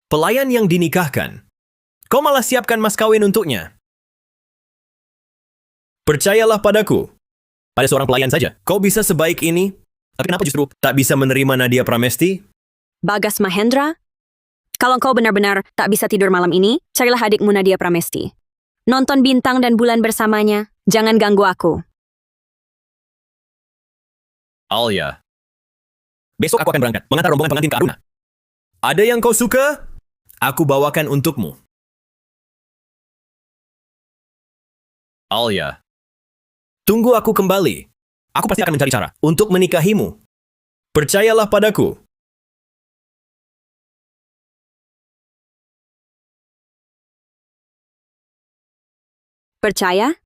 pelayan yang dinikahkan. Kau malah siapkan mas kawin untuknya. Percayalah padaku. Pada seorang pelayan saja, kau bisa sebaik ini. Tapi kenapa justru tak bisa menerima Nadia Pramesti? Bagas Mahendra, kalau kau benar-benar tak bisa tidur malam ini, carilah adikmu Nadia Pramesti. Nonton bintang dan bulan bersamanya. Jangan ganggu aku. Alia. Besok aku akan berangkat mengantar rombongan pengantin ke Aruna. Ada yang kau suka? Aku bawakan untukmu. Alia. Tunggu aku kembali. Aku pasti akan mencari cara untuk menikahimu. Percayalah padaku. Percaya?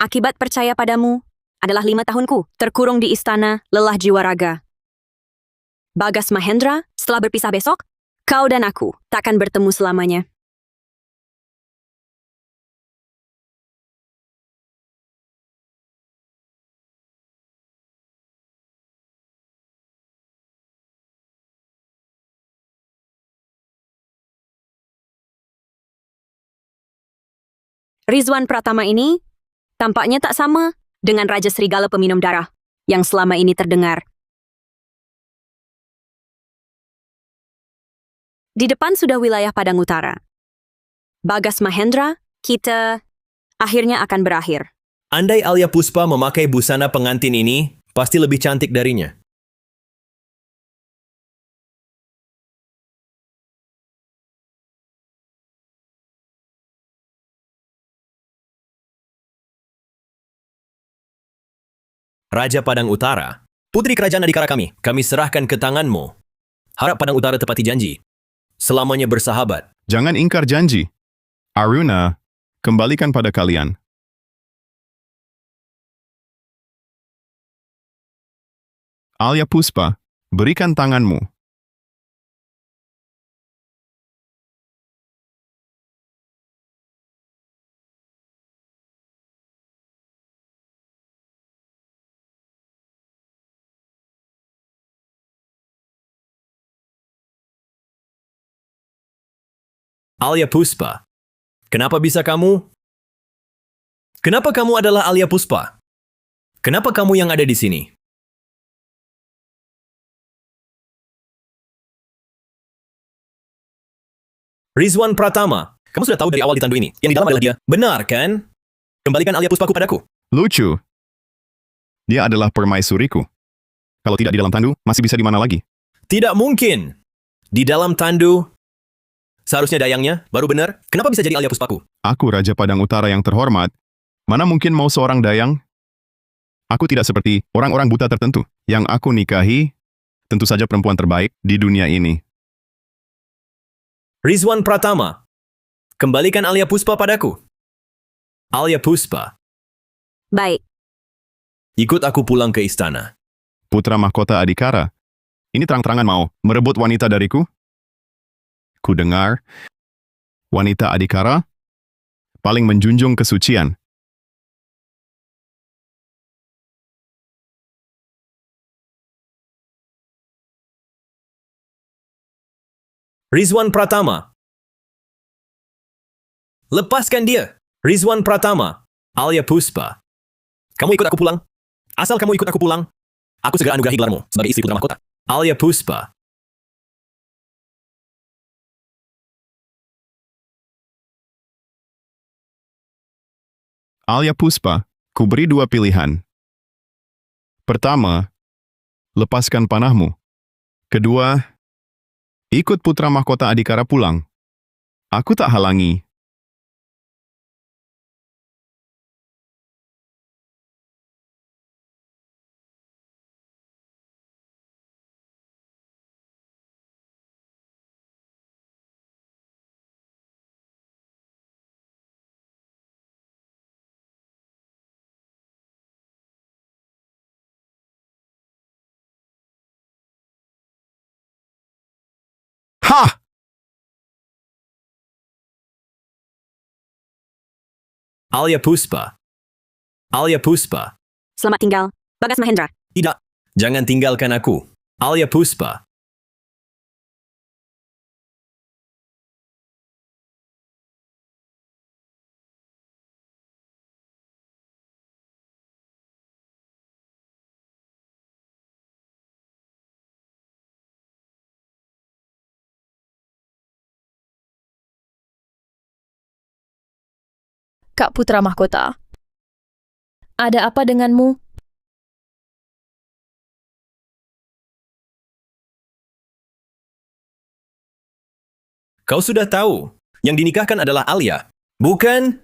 Akibat percaya padamu adalah 5 tahunku terkurung di istana lelah jiwa raga. Bagas Mahendra, setelah berpisah besok, kau dan aku takkan bertemu selamanya. Rizwan Pratama ini tampaknya tak sama dengan Raja Serigala peminum darah yang selama ini terdengar. Di depan sudah wilayah Padang Utara. Bagas Mahendra, kita akhirnya akan berakhir. Andai Alia Puspa memakai busana pengantin ini, pasti lebih cantik darinya. Raja Padang Utara, putri kerajaan Adikara kami serahkan ke tanganmu. Harap Padang Utara tepati janji. Selamanya bersahabat. Jangan ingkar janji. Aruna, kembalikan pada kalian. Alia Puspa, berikan tanganmu. Alia Puspa. Kenapa bisa kamu? Kenapa kamu adalah Alia Puspa? Kenapa kamu yang ada di sini? Rizwan Pratama, kamu sudah tahu dari awal ditandu ini. Yang di dalam adalah dia. Benar, kan? Kembalikan Alia Puspaku padaku. Lucu. Dia adalah permaisuriku. Kalau tidak di dalam tandu, masih bisa di mana lagi? Tidak mungkin. Di dalam tandu, seharusnya dayangnya, baru benar. Kenapa bisa jadi Alia Puspaku? Aku Raja Padang Utara yang terhormat. Mana mungkin mau seorang dayang? Aku tidak seperti orang-orang buta tertentu. Yang aku nikahi, tentu saja perempuan terbaik di dunia ini. Rizwan Pratama, kembalikan Alia Puspa padaku. Alia Puspa, Baik, ikut aku pulang ke istana. Putra mahkota Adikara, ini terang-terangan mau merebut wanita dariku? Ku dengar, wanita Adikara paling menjunjung kesucian. Rizwan Pratama, lepaskan dia. Rizwan Pratama, Alia Puspa. Kamu ikut aku pulang. Asal kamu ikut aku pulang, aku segera anugerahi gelarmu sebagai istri putra mahkota. Alia Puspa. Alia Puspa, ku beri 2 pilihan. Pertama, lepaskan panahmu. Kedua, ikut putra mahkota Adikara pulang. Aku tak halangi. Hah! Alia Puspa. Alia Puspa. Selamat tinggal, Bagas Mahendra. Tidak. Jangan tinggalkan aku. Alia Puspa. Kak Putra Mahkota. Ada apa denganmu? Kau sudah tahu, yang dinikahkan adalah Alia, bukan?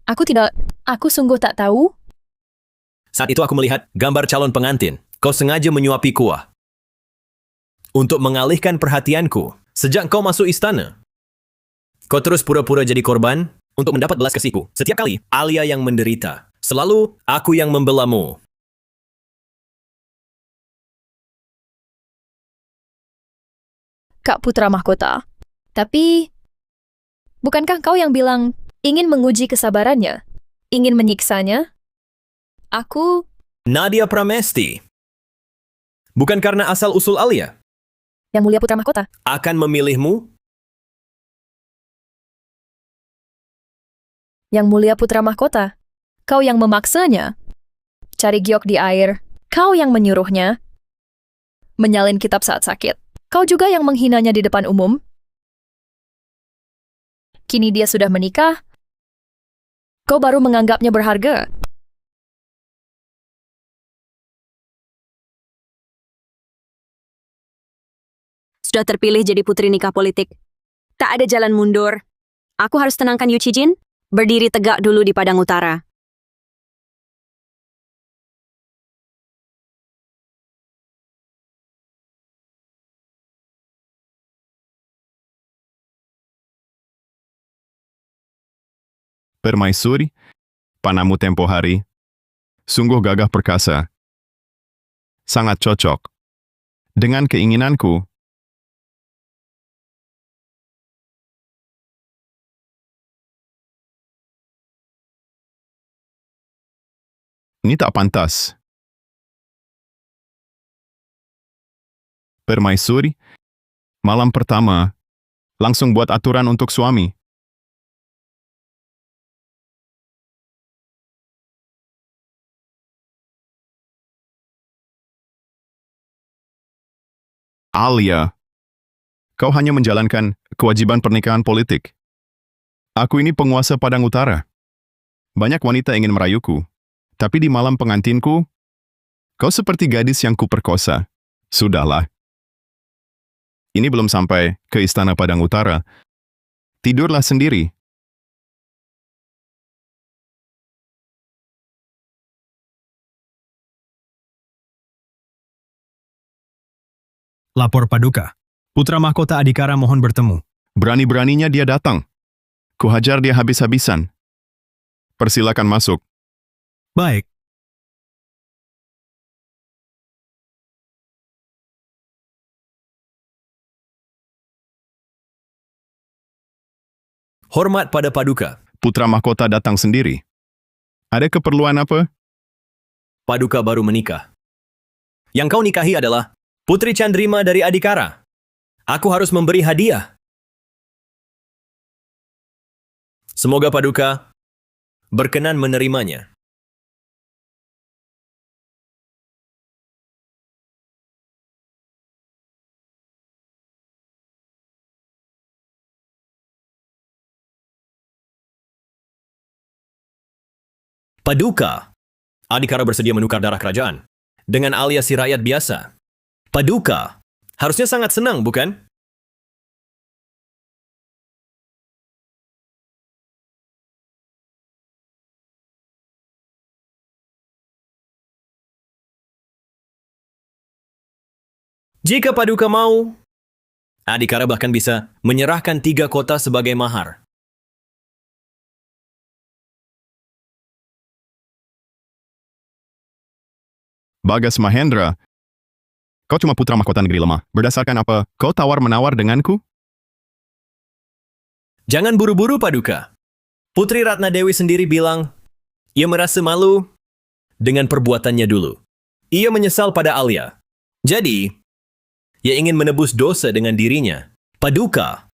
Aku sungguh tak tahu. Saat itu aku melihat gambar calon pengantin. Kau sengaja menyuapi kuah. Untuk mengalihkan perhatianku, sejak kau masuk istana. Kau terus pura-pura jadi korban untuk mendapat belas kasihku. Setiap kali, Alia yang menderita. Selalu aku yang membelamu. Kak Putra Mahkota. Tapi, bukankah kau yang bilang ingin menguji kesabarannya? Ingin menyiksanya? Aku... Nadia Pramesti. Bukan karena asal-usul Alia. Yang Mulia Putra Mahkota. Akan memilihmu. Yang Mulia Putra Mahkota. Kau yang memaksanya. Cari giok di air. Kau yang menyuruhnya. Menyalin kitab saat sakit. Kau juga yang menghinanya di depan umum. Kini dia sudah menikah. Kau baru menganggapnya berharga. Sudah terpilih jadi putri nikah politik. Tak ada jalan mundur. Aku harus tenangkan Yu Chijin. Berdiri tegak dulu di Padang Utara. Permaisuri, panamu tempo hari, sungguh gagah perkasa. Sangat cocok dengan keinginanku. Ini tak pantas. Permaisuri, malam pertama, langsung buat aturan untuk suami. Alia, kau hanya menjalankan kewajiban pernikahan politik. Aku ini penguasa Padang Utara. Banyak wanita ingin merayuku. Tapi di malam pengantinku, kau seperti gadis yang kuperkosa. Sudahlah. Ini belum sampai ke istana Padang Utara. Tidurlah sendiri. Lapor Paduka. Putra Mahkota Adhikara mohon bertemu. Berani-beraninya dia datang. Kuhajar dia habis-habisan. Persilakan masuk. Baik. Hormat pada Paduka. Putra Mahkota datang sendiri. Ada keperluan apa? Paduka baru menikah. Yang kau nikahi adalah Putri Chandrima dari Adhikara. Aku harus memberi hadiah. Semoga Paduka berkenan menerimanya. Paduka, Adhikara bersedia menukar darah kerajaan dengan Alia si rakyat biasa. Paduka, harusnya sangat senang, bukan? Jika Paduka mau, Adhikara bahkan bisa menyerahkan 3 kota sebagai mahar. Bagas Mahendra, Kau cuma putra mahkota negeri lemah. Berdasarkan apa kau tawar-menawar denganku? Jangan buru-buru, Paduka. Putri Ratna Dewi sendiri bilang, ia merasa malu dengan perbuatannya dulu. Ia menyesal pada Alia. Jadi, ia ingin menebus dosa dengan dirinya. Paduka,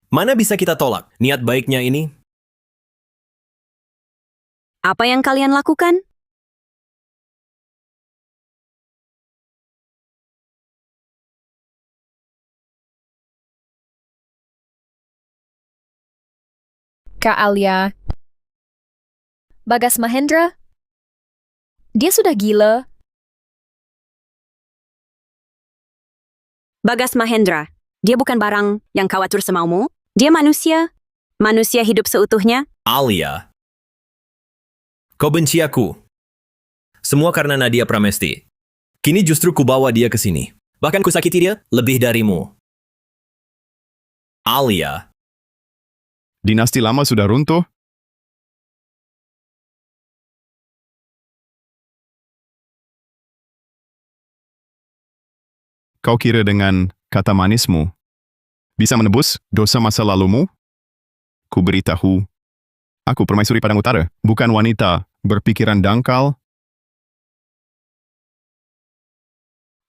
mana bisa kita tolak niat baiknya ini? Apa yang kalian lakukan? Kak Alia. Bagas Mahendra? Dia sudah gila. Bagas Mahendra, dia bukan barang yang kau atur semaumu. Dia manusia. Manusia hidup seutuhnya. Alia, kau benci aku. Semua karena Nadia Pramesti. Kini justru kubawa dia ke sini. Bahkan kusakiti dia lebih darimu. Alia, Dinasti lama sudah runtuh. Kau kira dengan kata manismu bisa menebus dosa masa lalumu? Ku beritahu, aku permaisuri Padang Utara, bukan wanita berpikiran dangkal.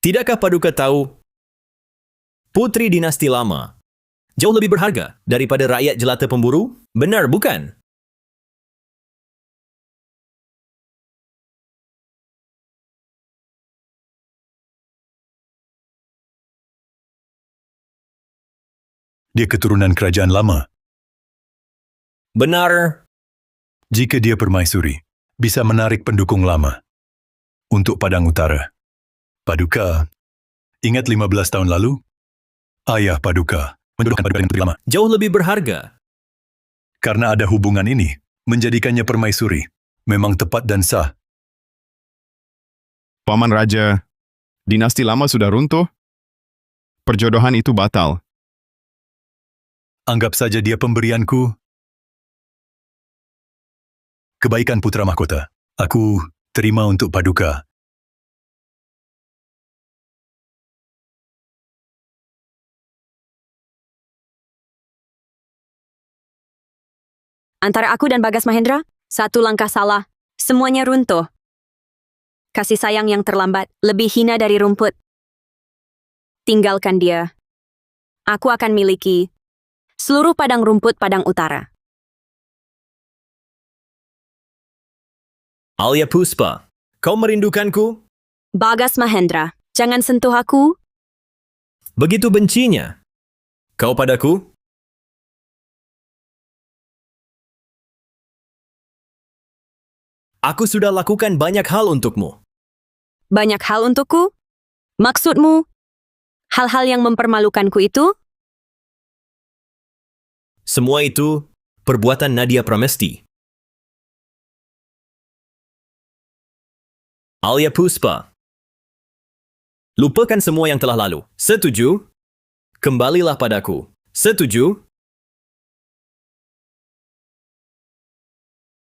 tidakkah Paduka tahu? Putri dinasti lama jauh lebih berharga daripada rakyat jelata pemburu? Benar, bukan? Dia keturunan kerajaan lama. Benar. Jika dia permaisuri, bisa menarik pendukung lama untuk Padang Utara. Paduka, ingat 15 tahun lalu? Ayah Paduka menjodohkan Paduka dengan putri lama. Jauh lebih berharga. Karena ada hubungan ini, menjadikannya permaisuri. Memang tepat dan sah. Paman Raja, dinasti lama sudah runtuh. Perjodohan itu batal. Anggap saja dia pemberianku. Kebaikan putra mahkota. Aku terima untuk Paduka. Antara aku dan Bagas Mahendra, satu langkah salah, semuanya runtuh. Kasih sayang yang terlambat lebih hina dari rumput. Tinggalkan dia. Aku akan miliki seluruh padang rumput Padang Utara. Alia Puspa, kau merindukanku? Bagas Mahendra, jangan sentuh aku. Begitu bencinya kau padaku? Aku sudah lakukan banyak hal untukmu. Banyak hal untukku? Maksudmu, hal-hal yang mempermalukanku itu? Semua itu perbuatan Nadia Pramesti. Alia Puspa, lupakan semua yang telah lalu. Setuju? Kembalilah padaku. Setuju?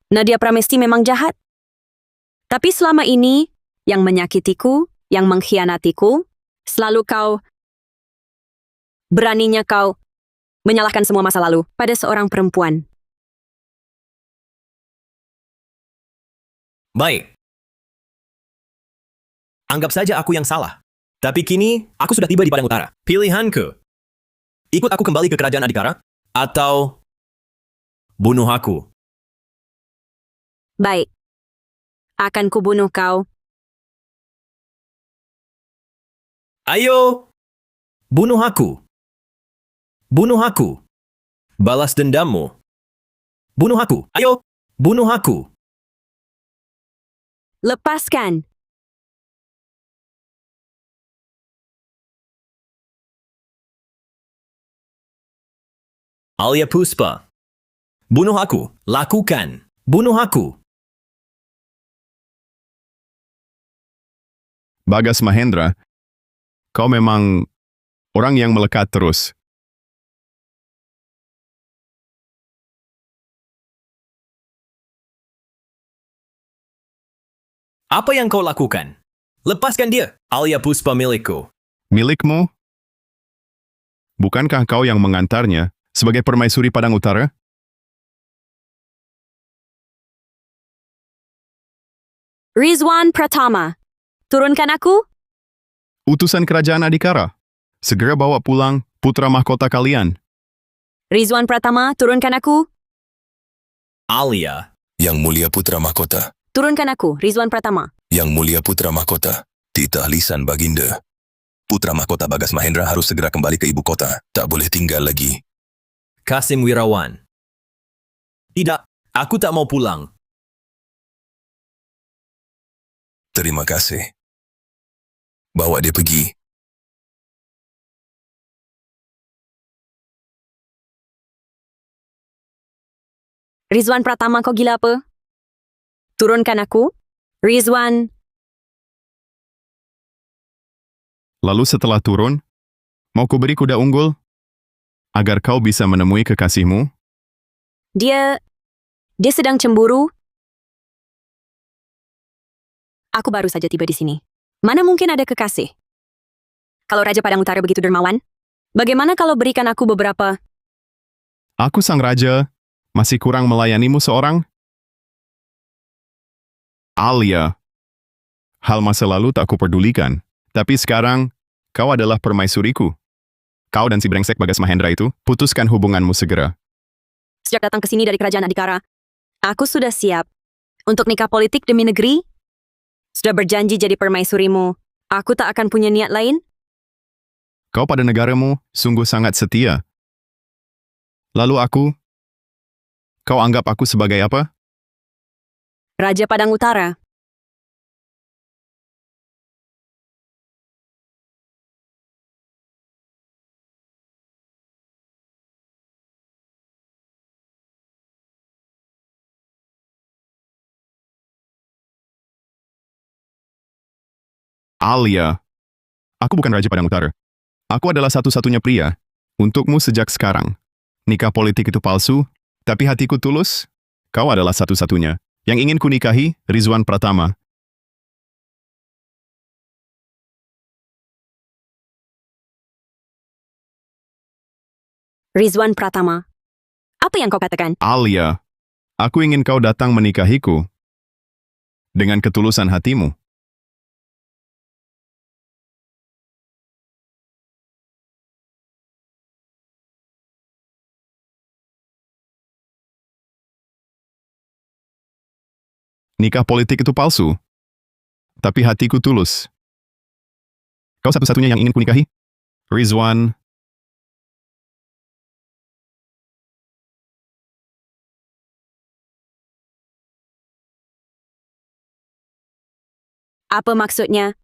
Nadia Pramesti memang jahat. Tapi selama ini, yang menyakitiku, yang mengkhianatiku, selalu kau, beraninya kau, menyalahkan semua masa lalu pada seorang perempuan. Baik. Anggap saja aku yang salah. Tapi kini, aku sudah tiba di Padang Utara. Pilihanku. Ikut aku kembali ke kerajaan Adikara, atau bunuh aku. Baik. Akan kubunuh kau. Ayo! Bunuh aku. Bunuh aku. Balas dendammu. Bunuh aku. Ayo! Bunuh aku. Lepaskan. Alia Puspa. Bunuh aku. Lakukan. Bunuh aku. Bagas Mahendra, kau memang orang yang melekat terus. Apa yang kau lakukan? Lepaskan dia, Alia Puspa milikku. Milikmu? Bukankah kau yang mengantarnya sebagai permaisuri Padang Utara? Rizwan Pratama, turunkan aku? Utusan kerajaan Adhikara. Segera bawa pulang putra mahkota kalian. Rizwan Pratama, turunkan aku? Alia, Yang Mulia Putra Mahkota. Turunkan aku, Rizwan Pratama. Yang Mulia Putra Mahkota. Titah lisan Baginda. Putra Mahkota Bagas Mahendra harus segera kembali ke ibu kota. Tak boleh tinggal lagi. Kasim Wirawan. Tidak, aku tak mau pulang. Terima kasih. Bawa dia pergi. Rizwan Pratama, kau gila apa? Turunkan aku? Rizwan, Lalu setelah turun, mau ku beri kuda unggul? Agar kau bisa menemui kekasihmu? dia sedang cemburu. Aku baru saja tiba di sini. Mana mungkin ada kekasih? Kalau Raja Padang Utara begitu dermawan, bagaimana kalau berikan aku beberapa? Aku sang raja, masih kurang melayanimu seorang? Alia, hal masa lalu tak kuperdulikan. Tapi sekarang, kau adalah permaisuriku. Kau dan si brengsek Bagas Mahendra itu, putuskan hubunganmu segera. Sejak datang ke sini dari kerajaan Adhikara, aku sudah siap untuk nikah politik demi negeri. Sudah berjanji jadi permaisurimu. Aku tak akan punya niat lain. Kau pada negaramu sungguh sangat setia. Lalu aku? Kau anggap aku sebagai apa? Raja Padang Utara. Alia, aku bukan Raja Padang Utara. Aku adalah satu-satunya pria untukmu sejak sekarang. Nikah politik itu palsu, tapi hatiku tulus. Kau adalah satu-satunya yang ingin kunikahi, Rizwan Pratama. Rizwan Pratama. Apa yang kau katakan? Alia, aku ingin kau datang menikahiku dengan ketulusan hatimu. Nikah politik itu palsu, tapi hatiku tulus. Kau satu-satunya yang ingin kunikahi? Rizwan. Apa maksudnya?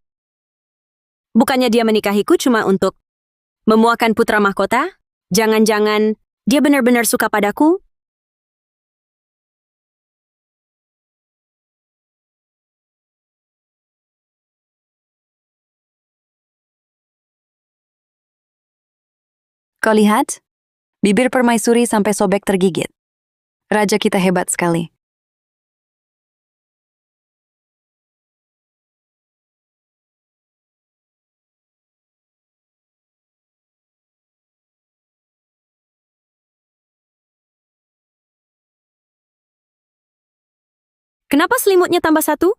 Bukannya dia menikahiku cuma untuk memuakan putra mahkota? Jangan-jangan dia benar-benar suka padaku? Kau lihat? Bibir permaisuri sampai sobek tergigit. Raja kita hebat sekali. Kenapa selimutnya tambah satu?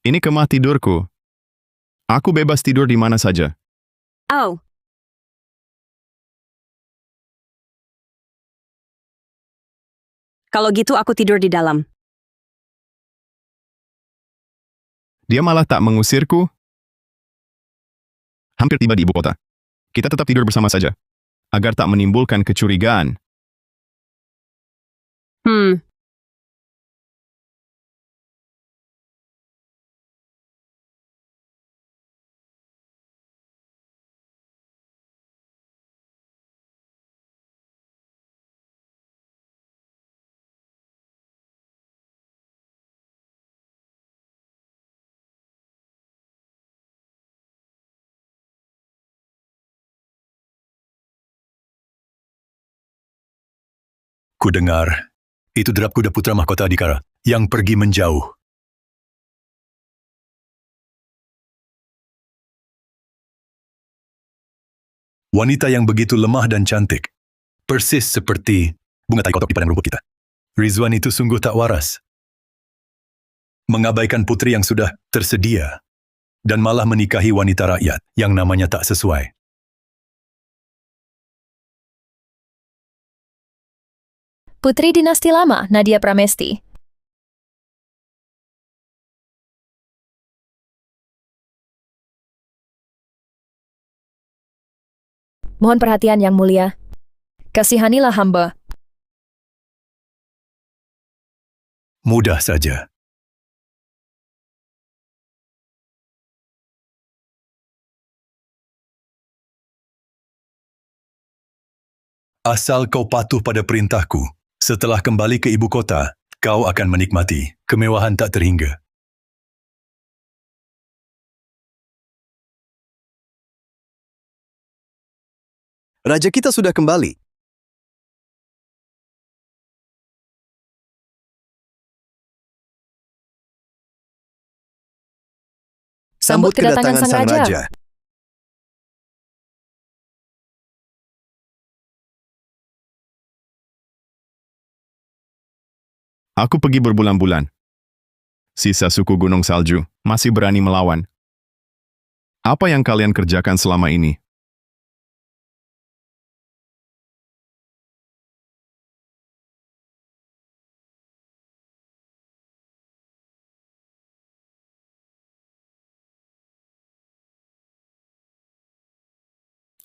Ini kemah tidurku. Aku bebas tidur di mana saja. Oh, kalau gitu aku tidur di dalam. Dia malah tak mengusirku. Hampir tiba di ibu kota. Kita tetap tidur bersama saja, agar tak menimbulkan kecurigaan. Ku dengar, itu derap kuda putra mahkota Adhikara yang pergi menjauh. Wanita yang begitu lemah dan cantik. Persis seperti bunga tai kotok di padang rumput kita. Rizwan itu sungguh tak waras. Mengabaikan putri yang sudah tersedia dan malah menikahi wanita rakyat yang namanya tak sesuai. Putri dinasti lama, Nadia Pramesti. Mohon perhatian yang mulia. Kasihanilah hamba. Mudah saja. Asal kau patuh pada perintahku, setelah kembali ke ibu kota, kau akan menikmati kemewahan tak terhingga. Raja kita sudah kembali. Sambut kedatangan sang raja. Aku pergi berbulan-bulan. Sisa suku Gunung Salju masih berani melawan. Apa yang kalian kerjakan selama ini?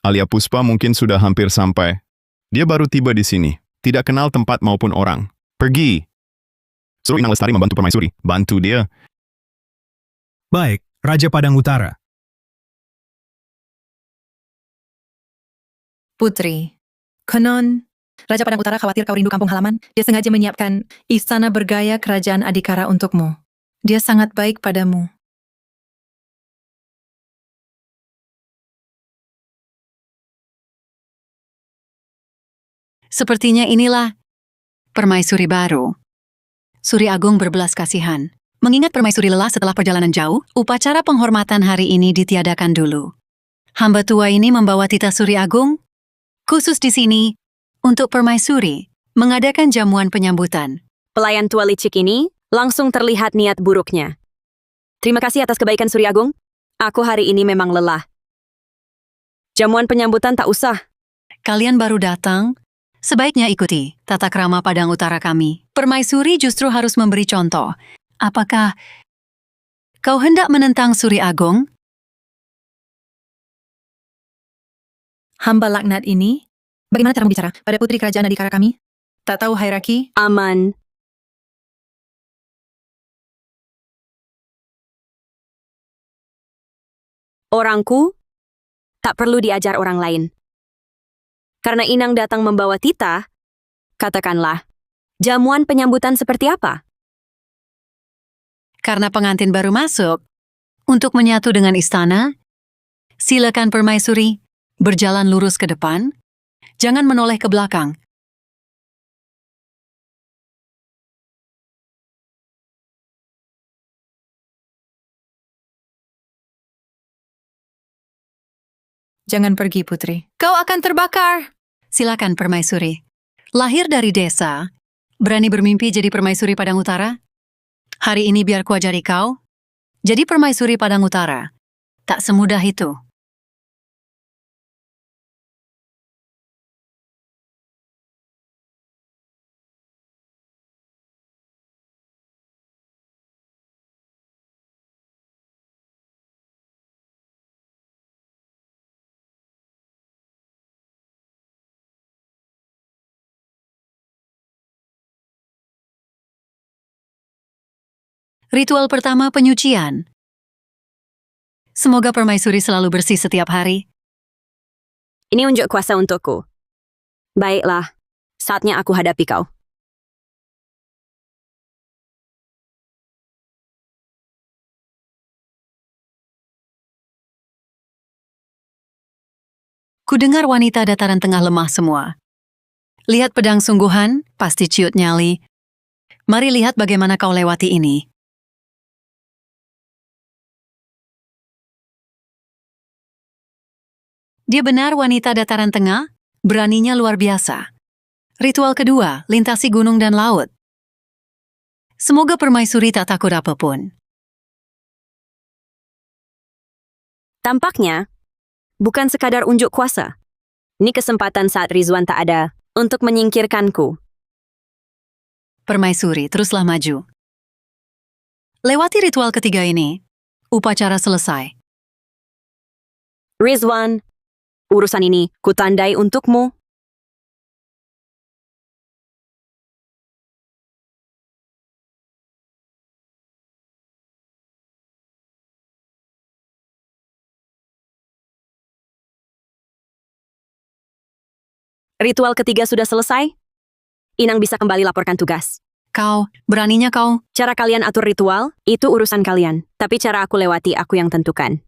Alia Puspa mungkin sudah hampir sampai. Dia baru tiba di sini, tidak kenal tempat maupun orang. Pergi! Suruh Inang Lestari membantu Permaisuri. Bantu dia. Baik, Raja Padang Utara. Putri, konon Raja Padang Utara khawatir kau rindu kampung halaman. Dia sengaja menyiapkan istana bergaya kerajaan Adikara untukmu. Dia sangat baik padamu. Sepertinya inilah permaisuri baru. Suri Agung berbelas kasihan. Mengingat permaisuri lelah setelah perjalanan jauh, upacara penghormatan hari ini ditiadakan dulu. Hamba tua ini membawa titah Suri Agung khusus di sini untuk permaisuri mengadakan jamuan penyambutan. Pelayan tua licik ini langsung terlihat niat buruknya. Terima kasih atas kebaikan Suri Agung. Aku hari ini memang lelah. Jamuan penyambutan tak usah. Kalian baru datang? Sebaiknya ikuti tata krama Padang Utara kami. Permaisuri justru harus memberi contoh. Apakah kau hendak menentang Suri Agung? Hamba laknat ini? Bagaimana cara bicara pada putri kerajaan Adikara kami? Tak tahu hierarki? Aman. Orangku tak perlu diajar orang lain. Karena Inang datang membawa titah, katakanlah, jamuan penyambutan seperti apa? Karena pengantin baru masuk, untuk menyatu dengan istana, silakan permaisuri berjalan lurus ke depan, jangan menoleh ke belakang. Jangan pergi, Putri. Kau akan terbakar. Silakan, permaisuri. Lahir dari desa, berani bermimpi jadi permaisuri Padang Utara? Hari ini biar kuajari kau. Jadi permaisuri Padang Utara. Tak semudah itu. Ritual pertama penyucian. Semoga permaisuri selalu bersih setiap hari. Ini unjuk kuasa untukku. Baiklah, saatnya aku hadapi kau. Kudengar wanita dataran tengah lemah semua. Lihat pedang sungguhan, pasti ciut nyali. Mari lihat bagaimana kau lewati ini. Dia benar wanita dataran tengah, beraninya luar biasa. Ritual kedua, lintasi gunung dan laut. Semoga permaisuri tak takut apapun. Tampaknya, bukan sekadar unjuk kuasa. Ini kesempatan saat Rizwan tak ada untuk menyingkirkanku. Permaisuri, teruslah maju. Lewati ritual ketiga ini, upacara selesai. Rizwan, urusan ini kutandai untukmu. Ritual ketiga sudah selesai. Inang bisa kembali laporkan tugas. Kau, beraninya kau. Cara kalian atur ritual, itu urusan kalian. Tapi cara aku lewati, aku yang tentukan.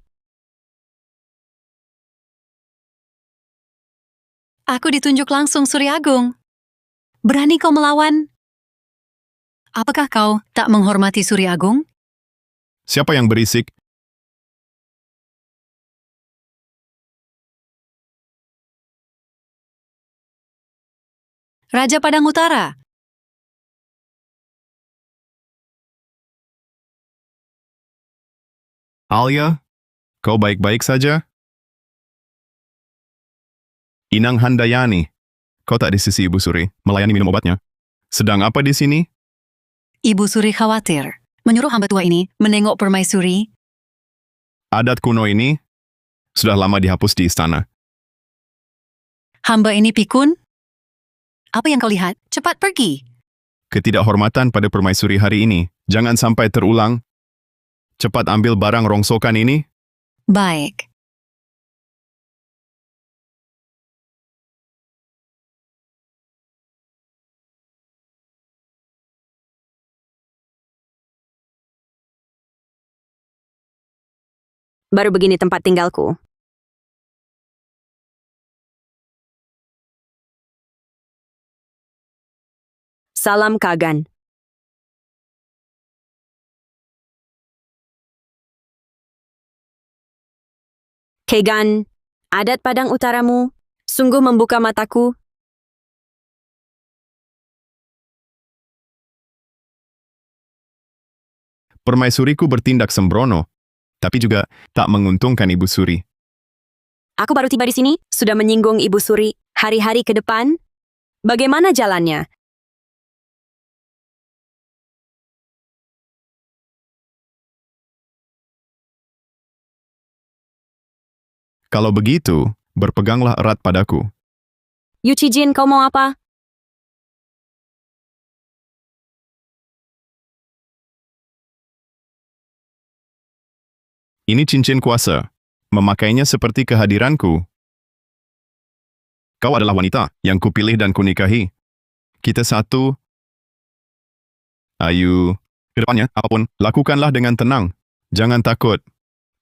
Aku ditunjuk langsung Suri Agung. Berani kau melawan? Apakah kau tak menghormati Suri Agung? Siapa yang berisik? Raja Padang Utara. Alia, kau baik-baik saja? Inang Handayani, kau tak di sisi Ibu Suri, melayani minum obatnya. Sedang apa di sini? Ibu Suri khawatir. Menyuruh hamba tua ini menengok permaisuri. Adat kuno ini sudah lama dihapus di istana. Hamba ini pikun? Apa yang kau lihat? Cepat pergi. Ketidakhormatan pada permaisuri hari ini. Jangan sampai terulang. Cepat ambil barang rongsokan ini. Baik. Baru begini tempat tinggalku. Salam Kagan. Kegan, adat Padang Utaramu sungguh membuka mataku. Permaisuriku bertindak sembrono, tapi juga tak menguntungkan Ibu Suri. Aku baru tiba di sini, sudah menyinggung Ibu Suri. Hari-hari ke depan, bagaimana jalannya? Kalau begitu, berpeganglah erat padaku. Yu Cijin, kau mau apa? Ini cincin kuasa. Memakainya seperti kehadiranku. Kau adalah wanita yang kupilih dan kunikahi. Kita satu. Ayu, kedepannya apapun, lakukanlah dengan tenang. Jangan takut.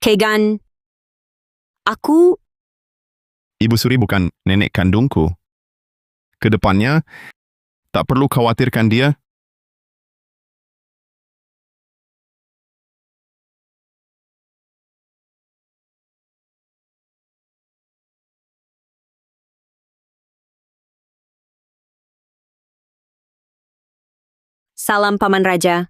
Kegan, aku Ibu Suri bukan nenek kandungku. Kedepannya, tak perlu khawatirkan dia. salam Paman Raja.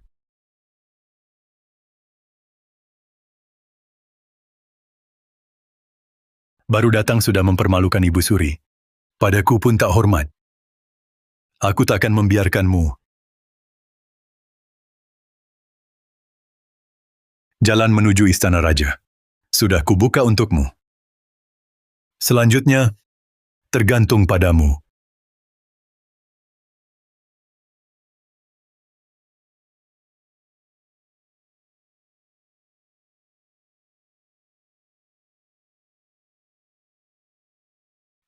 Baru datang sudah mempermalukan Ibu Suri. Padaku pun tak hormat. Aku takkan membiarkanmu. Jalan menuju Istana Raja. Sudah kubuka untukmu. Selanjutnya, tergantung padamu.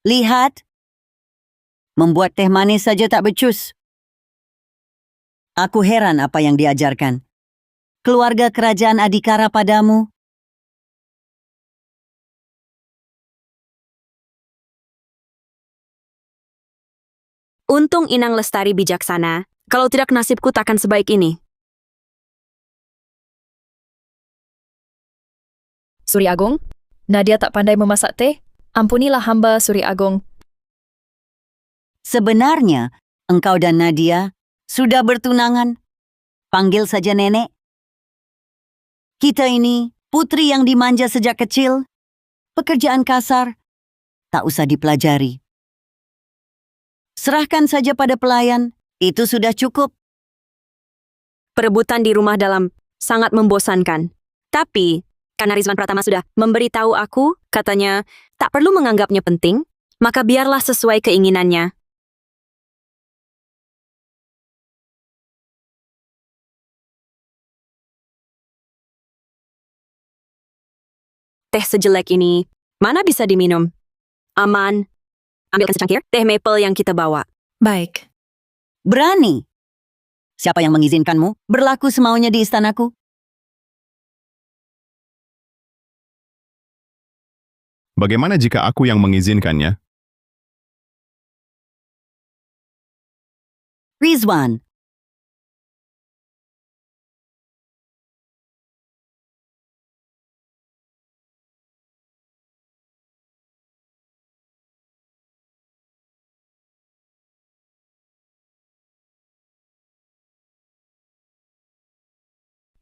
Lihat, membuat teh manis saja tak becus. Aku heran apa yang diajarkan. Keluarga kerajaan Adikara padamu. Untung Inang Lestari bijaksana, kalau tidak nasibku takkan sebaik ini. Suri Agung, Nadia tak pandai memasak teh, Ampunilah hamba Suri Agung. Sebenarnya, engkau dan Nadia sudah bertunangan. Panggil saja nenek. Kita ini putri yang dimanja sejak kecil. Pekerjaan kasar, tak usah dipelajari. Serahkan saja pada pelayan, itu sudah cukup. Perebutan di rumah dalam sangat membosankan. Tapi, karena Rizwan Pratama sudah memberitahu aku, katanya tak perlu menganggapnya penting, maka biarlah sesuai keinginannya. Teh sejelek ini, mana bisa diminum? Aman. Ambilkan secangkir teh maple yang kita bawa. Baik. Berani. Siapa yang mengizinkanmu berlaku semaunya di istanaku? Bagaimana jika aku yang mengizinkannya? Rizwan,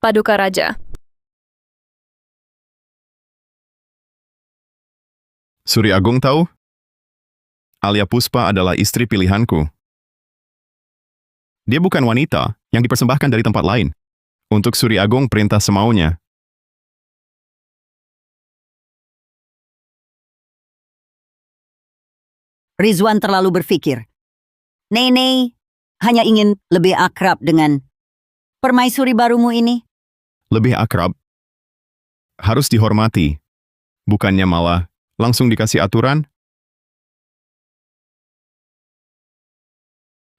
Paduka Raja. Suri Agung tahu? Alia Puspa adalah istri pilihanku. Dia bukan wanita yang dipersembahkan dari tempat lain. Untuk Suri Agung perintah semaunya. Rizwan terlalu berpikir. Nenek hanya ingin lebih akrab dengan permaisuri barumu ini. Lebih akrab. Harus dihormati. Bukannya malah langsung dikasih aturan.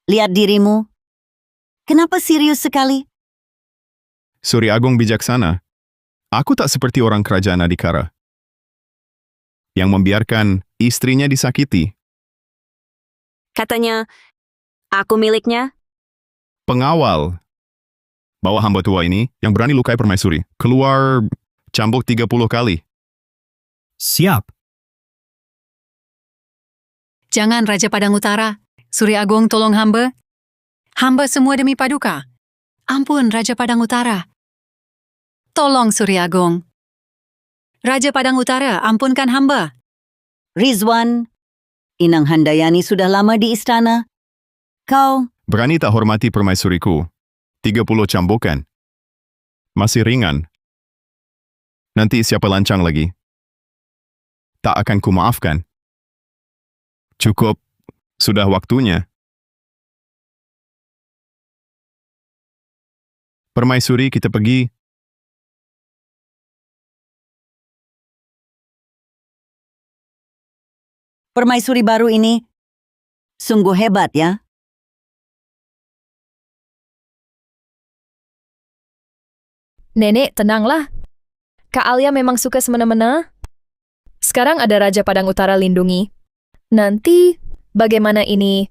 Lihat dirimu. Kenapa serius sekali? Suri Agung bijaksana. Aku tak seperti orang kerajaan Adhikara yang membiarkan istrinya disakiti. Katanya, aku miliknya. Pengawal. Bawa hamba tua ini yang berani lukai permaisuri. Keluar cambuk 30 kali. Siap. Jangan Raja Padang Utara. Suri Agung tolong hamba. Hamba semua demi Paduka. Ampun Raja Padang Utara. Tolong Suri Agung. Raja Padang Utara, ampunkan hamba. Rizwan, Inang Handayani sudah lama di istana. Kau, Berani tak hormati permaisuriku. 30 cambukan. Masih ringan. Nanti siapa lancang lagi? Tak akan kumaafkan. Cukup. Sudah waktunya. Permaisuri, kita pergi. permaisuri baru ini sungguh hebat ya. Nenek, tenanglah. Kak Alia memang suka semena-mena. Sekarang ada Raja Padang Utara lindungi. Nanti, bagaimana ini?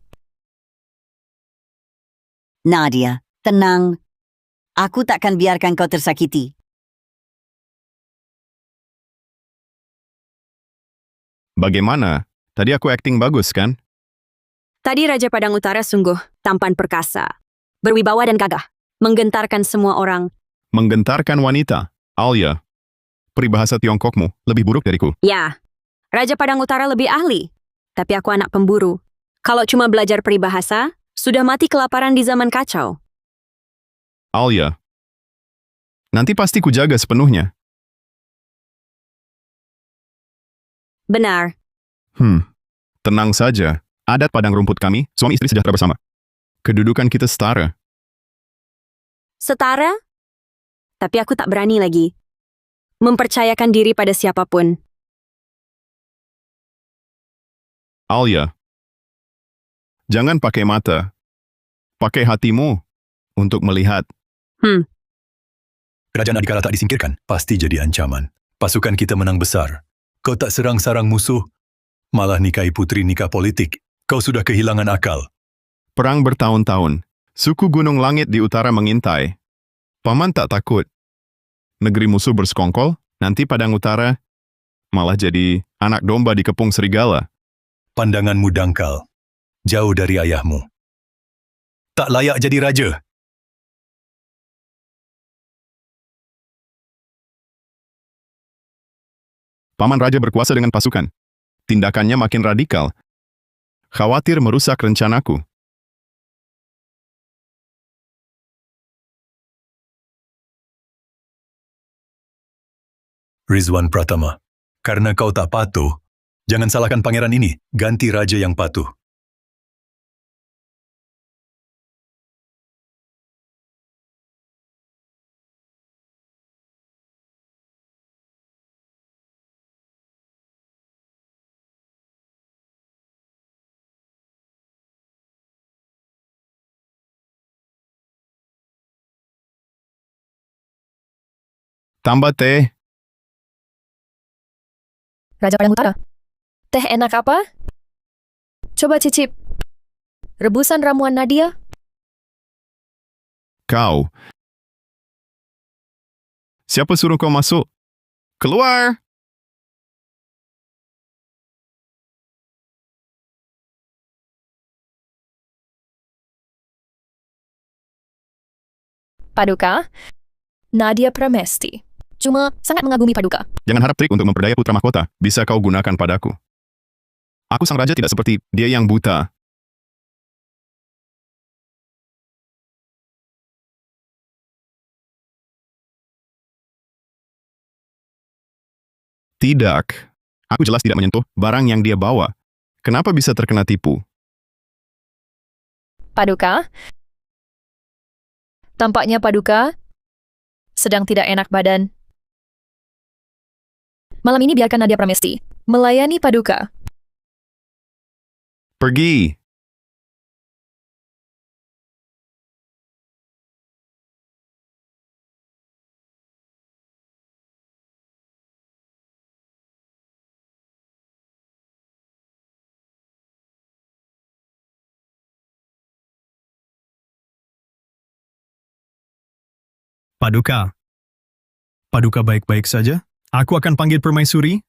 Nadia, tenang. Aku takkan biarkan kau tersakiti. Bagaimana? Tadi aku akting bagus, kan? Tadi Raja Padang Utara sungguh tampan perkasa, berwibawa dan gagah, menggentarkan semua orang. Menggentarkan wanita. Alia, peribahasa Tiongkokmu lebih buruk dariku. Ya, Raja Padang Utara lebih ahli. Tapi aku anak pemburu. Kalau cuma belajar peribahasa, sudah mati kelaparan di zaman kacau. Alia, nanti pasti ku jaga sepenuhnya. Benar. Tenang saja. Adat padang rumput kami, suami istri sejahtera bersama. Kedudukan kita setara. Setara? Tapi aku tak berani lagi mempercayakan diri pada siapapun. Alia, jangan pakai mata. Pakai hatimu untuk melihat. Kerajaan Adhikara tak disingkirkan, pasti jadi ancaman. Pasukan kita menang besar. Kau tak serang-sarang musuh, malah nikahi putri nikah politik. Kau sudah kehilangan akal. Perang bertahun-tahun. Suku Gunung Langit di utara mengintai. Paman tak takut. Negeri musuh bersekongkol, nanti Padang Utara malah jadi anak domba di kepung serigala. Pandanganmu dangkal, jauh dari ayahmu. Tak layak jadi raja. Paman Raja berkuasa dengan pasukan. Tindakannya makin radikal. Khawatir merusak rencanaku. Rizwan Pratama, karena kau tak patuh, jangan salahkan pangeran ini, ganti raja yang patuh. Tambah teh. Raja Padang Utara. Teh enak apa? Coba cicip. Rebusan ramuan Nadia? Kau. Siapa suruh kau masuk? Keluar! Paduka, Nadia Pramesti. Cuma sangat mengagumi Paduka. Jangan harap trik untuk memperdaya putra mahkota bisa kau gunakan padaku. Aku sang raja tidak seperti dia yang buta. Tidak. Aku jelas tidak menyentuh barang yang dia bawa. Kenapa bisa terkena tipu? Paduka? Tampaknya Paduka sedang tidak enak badan. Malam ini biarkan Nadia Pramesti melayani Paduka. Pergi. Paduka. Paduka baik-baik saja? Aku akan panggil permaisuri.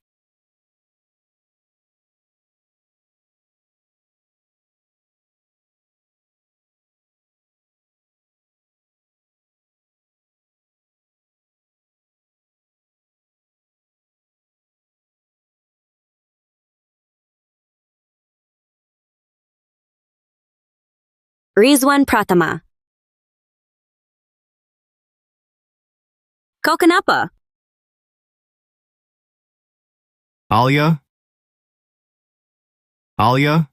Rizwan Pratama. Kau kenapa? Alia? Alia?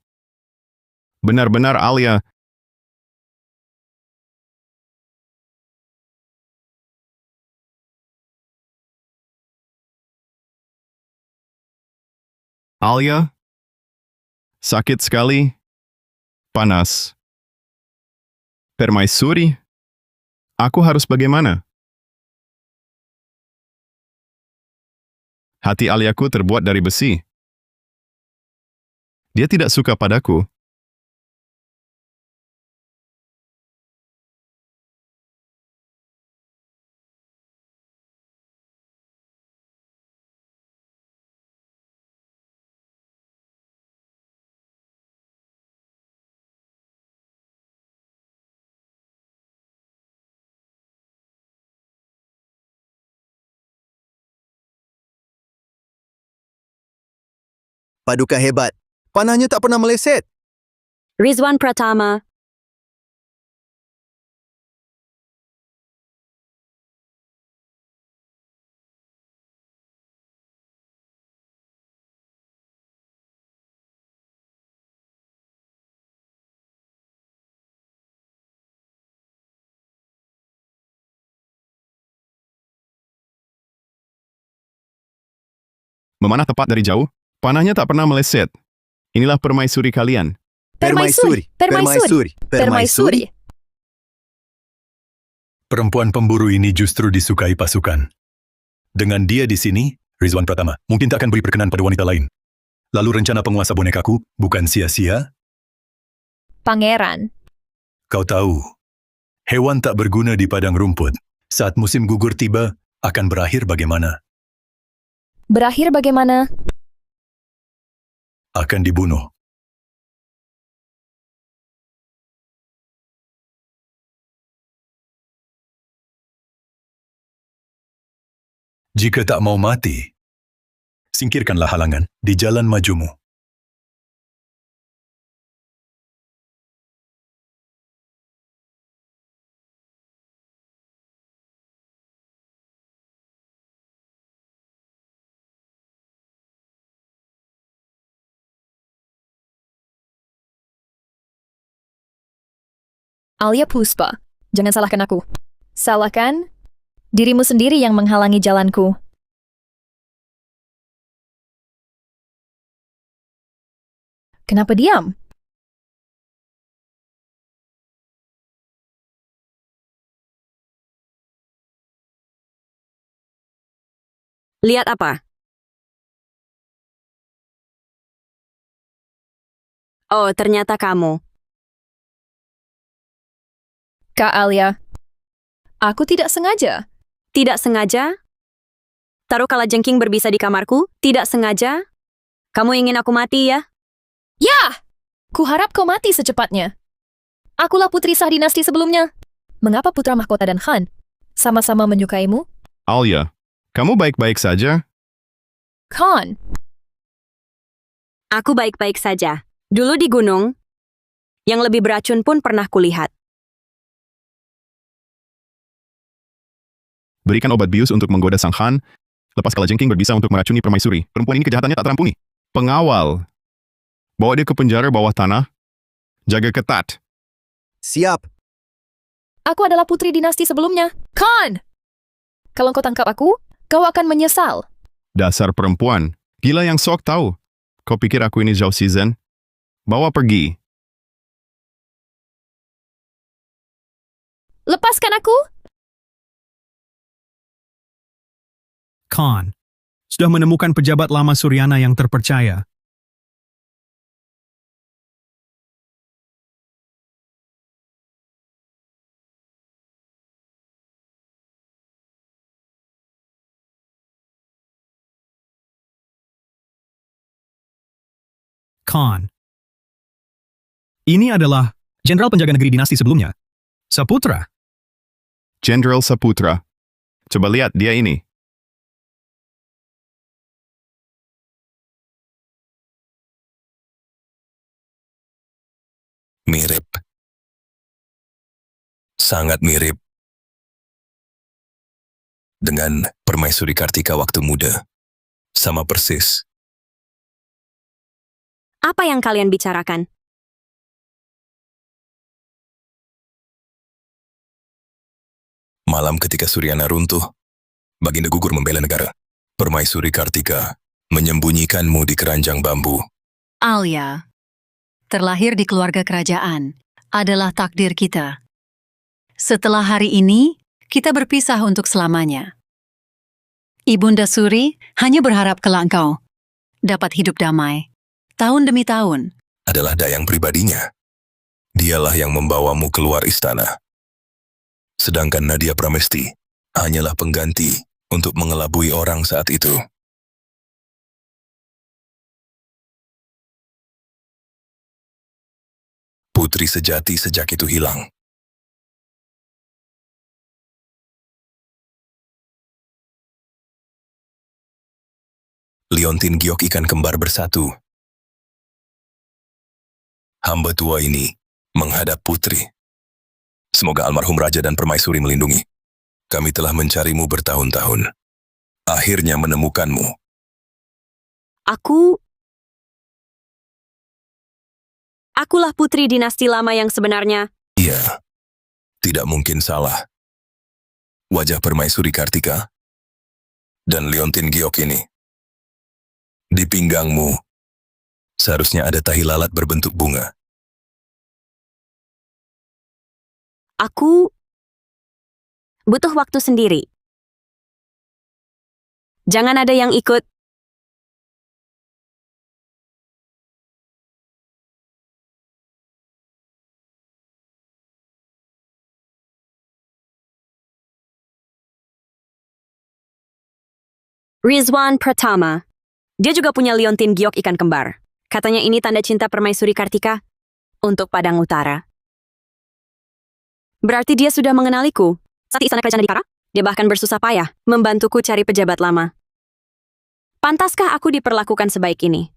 Benar-benar Alia. Alia? Sakit sekali. Panas. Permaisuri? Aku harus bagaimana? Hati Aliaku terbuat dari besi. Dia tidak suka padaku. Paduka hebat. Panahnya tak pernah meleset. Rizwan Pratama. Memanah tepat dari jauh, panahnya tak pernah meleset. Inilah permaisuri kalian. Permaisuri. Permaisuri. Permaisuri. Perempuan pemburu ini justru disukai pasukan. Dengan dia di sini, Rizwan Pratama mungkin tak akan beri perkenan pada wanita lain. Lalu rencana penguasa bonekaku bukan sia-sia? Pangeran. Kau tahu, hewan tak berguna di padang rumput. Saat musim gugur tiba, akan berakhir bagaimana? Berakhir bagaimana? Akan dibunuh. Jika tak mau mati, singkirkanlah halangan di jalan majumu. Alia Puspa, jangan salahkan aku. Salahkan dirimu sendiri yang menghalangi jalanku. Kenapa diam? Lihat apa? Oh, ternyata kamu. Kak Alia, aku tidak sengaja. Tidak sengaja? Taruh kalajengking berbisa di kamarku? Tidak sengaja? Kamu ingin aku mati ya? Ya! Kuharap kau mati secepatnya. Akulah putri sah dinasti sebelumnya. Mengapa putra mahkota dan Han sama-sama menyukaimu? Alia, kamu baik-baik saja? Han, Aku baik-baik saja. Dulu di gunung, yang lebih beracun pun pernah kulihat. Berikan obat bius untuk menggoda Sang Han, lepas kalajengking berbisa untuk meracuni permaisuri. Perempuan ini kejahatannya tak terampuni. Pengawal, bawa dia ke penjara bawah tanah. Jaga ketat. Siap. aku adalah putri dinasti sebelumnya. Han! Kalau kau tangkap aku, kau akan menyesal. Dasar perempuan, gila yang sok tahu. Kau pikir aku ini Zhao Shizhen? Bawa pergi. Lepaskan aku! Khan sudah menemukan pejabat lama Suryana yang terpercaya. Khan. Ini adalah jenderal penjaga negeri dinasti sebelumnya. Saputra. Jenderal Saputra. Coba lihat dia ini. Mirip. Sangat mirip dengan Permaisuri Kartika waktu muda. Sama persis. Apa yang kalian bicarakan? Malam ketika Suryana runtuh, Baginda gugur membela negara. Permaisuri Kartika menyembunyikanmu di keranjang bambu. Alia, terlahir di keluarga kerajaan, adalah takdir kita. Setelah hari ini, kita berpisah untuk selamanya. Ibunda Suri hanya berharap kelak engkau dapat hidup damai, tahun demi tahun. Adalah dayang pribadinya. Dialah yang membawamu keluar istana. Sedangkan Nadia Pramesti hanyalah pengganti untuk mengelabui orang saat itu. Putri sejati sejak itu hilang. Liontin giok ikan kembar bersatu. Hamba tua ini menghadap putri. Semoga almarhum raja dan permaisuri melindungi. Kami telah mencarimu bertahun-tahun. Akhirnya menemukanmu. Akulah putri dinasti lama yang sebenarnya. Iya, tidak mungkin salah. Wajah permaisuri Kartika dan Liontin giok ini. Di pinggangmu, seharusnya ada tahi lalat berbentuk bunga. Aku butuh waktu sendiri. Jangan ada yang ikut. Rizwan Pratama. Dia juga punya liontin giok ikan kembar. Katanya ini tanda cinta Permaisuri Kartika untuk Padang Utara. Berarti dia sudah mengenaliku. Saat di Istana Kerajaan Adhikara, dia bahkan bersusah payah membantuku cari pejabat lama. Pantaskah aku diperlakukan sebaik ini?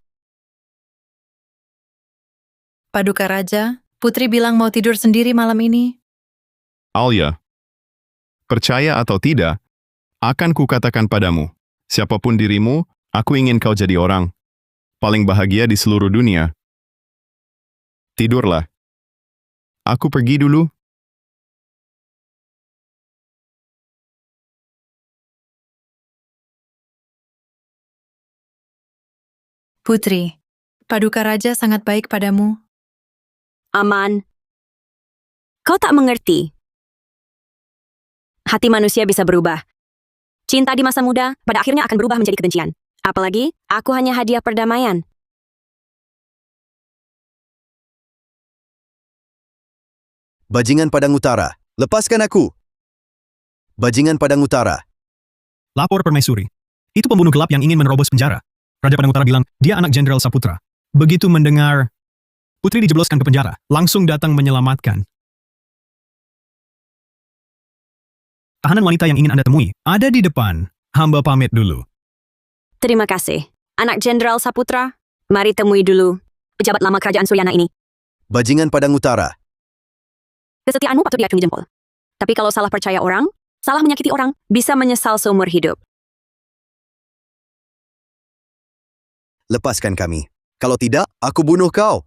Paduka Raja, Putri bilang mau tidur sendiri malam ini. Alia, percaya atau tidak, akan kukatakan padamu, siapapun dirimu, aku ingin kau jadi orang paling bahagia di seluruh dunia. Tidurlah. Aku pergi dulu. Putri, Paduka Raja sangat baik padamu. Aman. Kau tak mengerti. Hati manusia bisa berubah. Cinta di masa muda pada akhirnya akan berubah menjadi kebencian. Apalagi, aku hanya hadiah perdamaian. Bajingan Padang Utara, lepaskan aku! Bajingan Padang Utara, Lapor Permaisuri. Itu pembunuh gelap yang ingin menerobos penjara. Raja Padang Utara bilang, dia anak Jenderal Saputra. Begitu mendengar Putri dijebloskan ke penjara, langsung datang menyelamatkan. Tahanan wanita yang ingin Anda temui, ada di depan. Hamba pamit dulu. Terima kasih. Anak Jenderal Saputra, mari temui dulu pejabat lama kerajaan Suryana ini. bajingan Padang Utara, Kesetiaanmu patut diacungi jempol. Tapi kalau salah percaya orang, salah menyakiti orang, bisa menyesal seumur hidup. lepaskan kami. Kalau tidak, aku bunuh kau.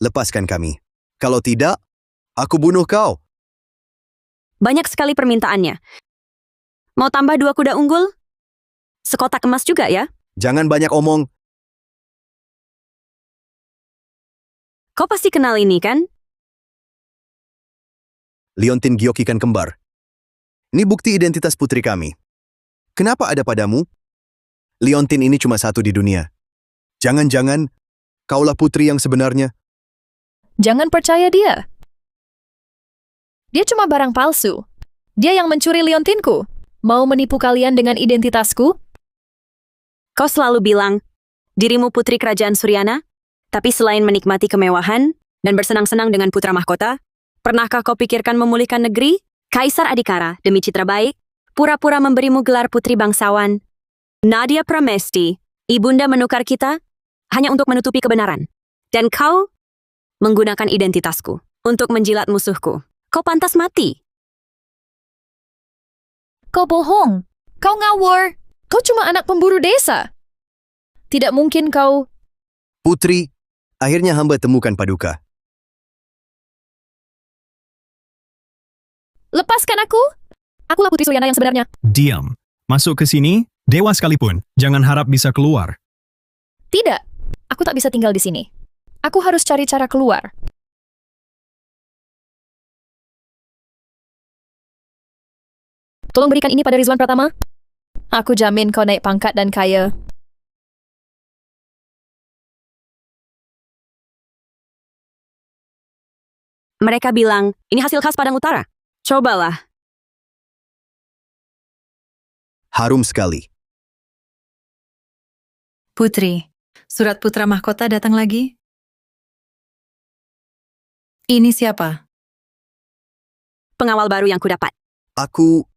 Lepaskan kami. Kalau tidak, aku bunuh kau. Banyak sekali permintaannya. Mau tambah 2 kuda unggul? Sekotak emas juga ya? Jangan banyak omong. Kau pasti kenal ini kan? Liontin giok ikan kembar. Ini bukti identitas putri kami. Kenapa ada padamu? Liontin ini cuma satu di dunia. Jangan-jangan, kaulah putri yang sebenarnya. Jangan percaya dia. Dia cuma barang palsu. Dia yang mencuri liontinku. Mau menipu kalian dengan identitasku? Kau selalu bilang, dirimu putri kerajaan Suryana, tapi selain menikmati kemewahan dan bersenang-senang dengan putra mahkota, pernahkah kau pikirkan memulihkan negeri? Kaisar Adhikara, demi citra baik, pura-pura memberimu gelar putri bangsawan. Nadia Pramesti, ibunda menukar kita hanya untuk menutupi kebenaran. Dan kau menggunakan identitasku untuk menjilat musuhku. Kau pantas mati. Kau bohong. Kau ngawur. Kau cuma anak pemburu desa. Tidak mungkin kau... Putri, akhirnya hamba temukan Paduka. Lepaskan aku. Akulah putri Suryana yang sebenarnya. Diam. Masuk ke sini, dewa sekalipun. Jangan harap bisa keluar. Tidak. Aku tak bisa tinggal di sini. Aku harus cari cara keluar. Tolong berikan ini pada Rizwan Pratama. Aku jamin kau naik pangkat dan kaya. Mereka bilang, ini hasil khas Padang Utara. Cobalah. Harum sekali. Putri, surat putra mahkota datang lagi? Ini siapa? Pengawal baru yang kudapat. Aku...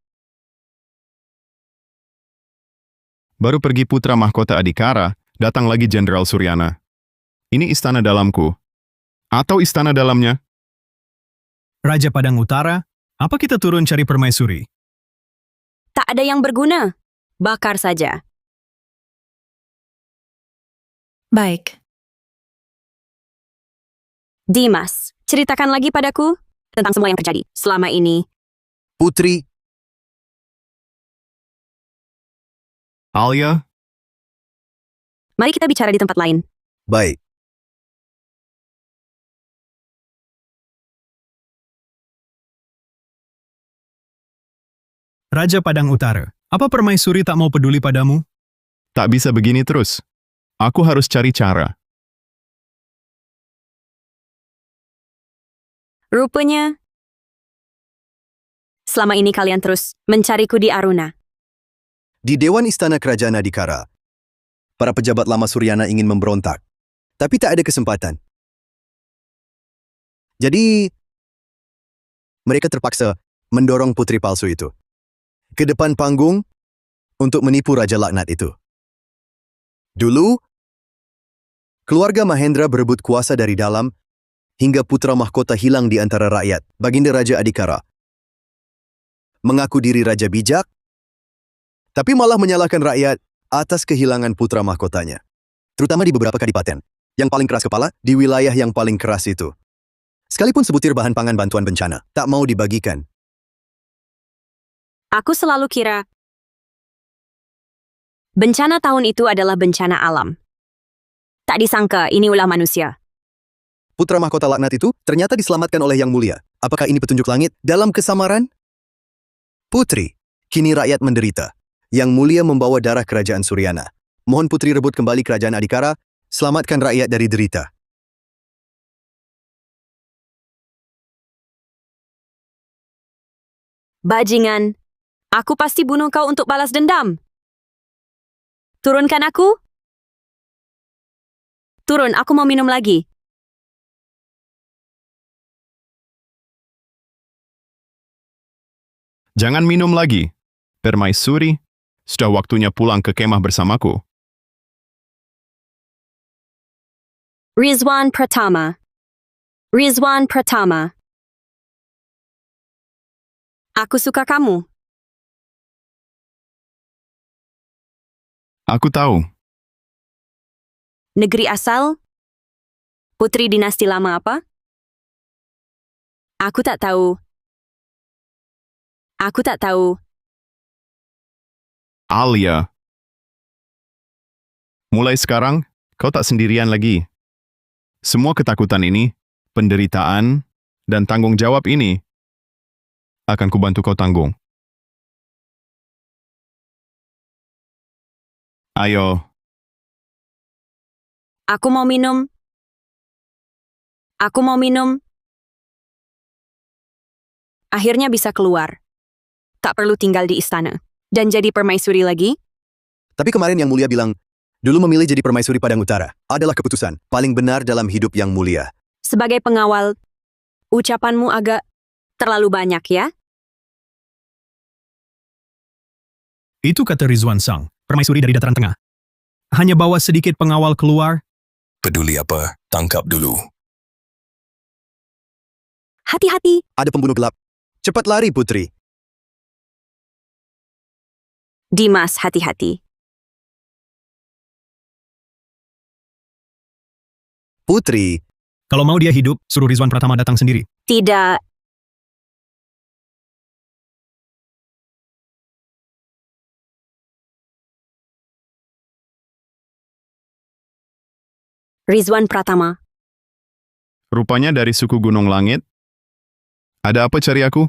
Baru pergi putra mahkota Adhikara, datang lagi Jenderal Suryana. Ini istana dalamku. Atau istana dalamnya? Raja Padang Utara, apa kita turun cari permaisuri? Tak ada yang berguna. Bakar saja. Baik. Dimas, ceritakan lagi padaku tentang semua yang terjadi selama ini. Putri, Alia, Mari kita bicara di tempat lain. baik. Raja Padang Utara, apa permaisuri tak mau peduli padamu? tak bisa begini terus. Aku harus cari cara. Rupanya, selama ini kalian terus mencariku di Aruna. Di Dewan Istana Kerajaan Adhikara, para pejabat lama Suryana ingin memberontak, tapi tak ada kesempatan. Jadi, mereka terpaksa mendorong putri palsu itu ke depan panggung untuk menipu Raja Laknat itu. Dulu, keluarga Mahendra berebut kuasa dari dalam hingga putra mahkota hilang di antara rakyat. Baginda Raja Adhikara mengaku diri raja bijak, tapi malah menyalahkan rakyat atas kehilangan putra mahkotanya. Terutama di beberapa kadipaten. Yang paling keras kepala, di wilayah yang paling keras itu. Sekalipun sebutir bahan pangan bantuan bencana, tak mau dibagikan. Aku selalu kira bencana tahun itu adalah bencana alam. Tak disangka ini ulah manusia. Putra mahkota Laknat itu ternyata diselamatkan oleh Yang Mulia. Apakah ini petunjuk langit dalam kesamaran? Putri, kini rakyat menderita. Yang Mulia membawa darah kerajaan Suryana. Mohon putri rebut kembali kerajaan Adhikara, selamatkan rakyat dari derita. Bajingan, aku pasti bunuh kau untuk balas dendam. Turunkan aku? Turun, aku mau minum lagi. Jangan minum lagi. Permaisuri, sudah waktunya pulang ke kemah bersamaku. Rizwan Pratama. Rizwan Pratama. Aku suka kamu. Aku tahu. Negeri asal? Putri dinasti lama apa? Aku tak tahu. Aku tak tahu. Alia. Mulai sekarang, kau tak sendirian lagi. Semua ketakutan ini, penderitaan, dan tanggung jawab ini akan kubantu kau tanggung. Ayo, Aku mau minum. Aku mau minum. Akhirnya bisa keluar. Tak perlu tinggal di istana. Dan jadi permaisuri lagi? Tapi kemarin Yang Mulia bilang, dulu memilih jadi permaisuri Padang Utara adalah keputusan paling benar dalam hidup Yang Mulia. Sebagai pengawal, ucapanmu agak terlalu banyak ya? Itu kata Rizwan Sang, permaisuri dari Dataran Tengah. Hanya bawa sedikit pengawal keluar. Peduli apa? Tangkap dulu. Hati-hati. Ada pembunuh gelap. Cepat lari, Putri. Dimas, hati-hati. Putri, Kalau mau dia hidup, suruh Rizwan Pratama datang sendiri. Tidak. Rizwan Pratama. rupanya dari suku Gunung Langit. Ada apa cari aku?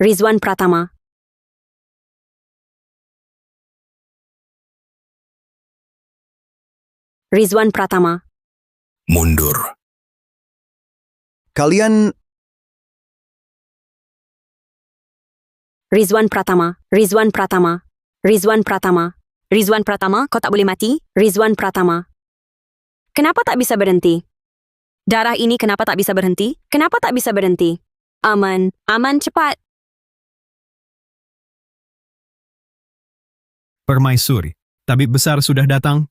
Rizwan Pratama. Rizwan Pratama. Mundur. kalian Rizwan Pratama. Rizwan Pratama. Rizwan Pratama. Rizwan Pratama, kau tak boleh mati? Rizwan Pratama. Kenapa tak bisa berhenti? Darah ini kenapa tak bisa berhenti? Kenapa tak bisa berhenti? Aman, aman cepat. Permaisuri, tabib besar sudah datang.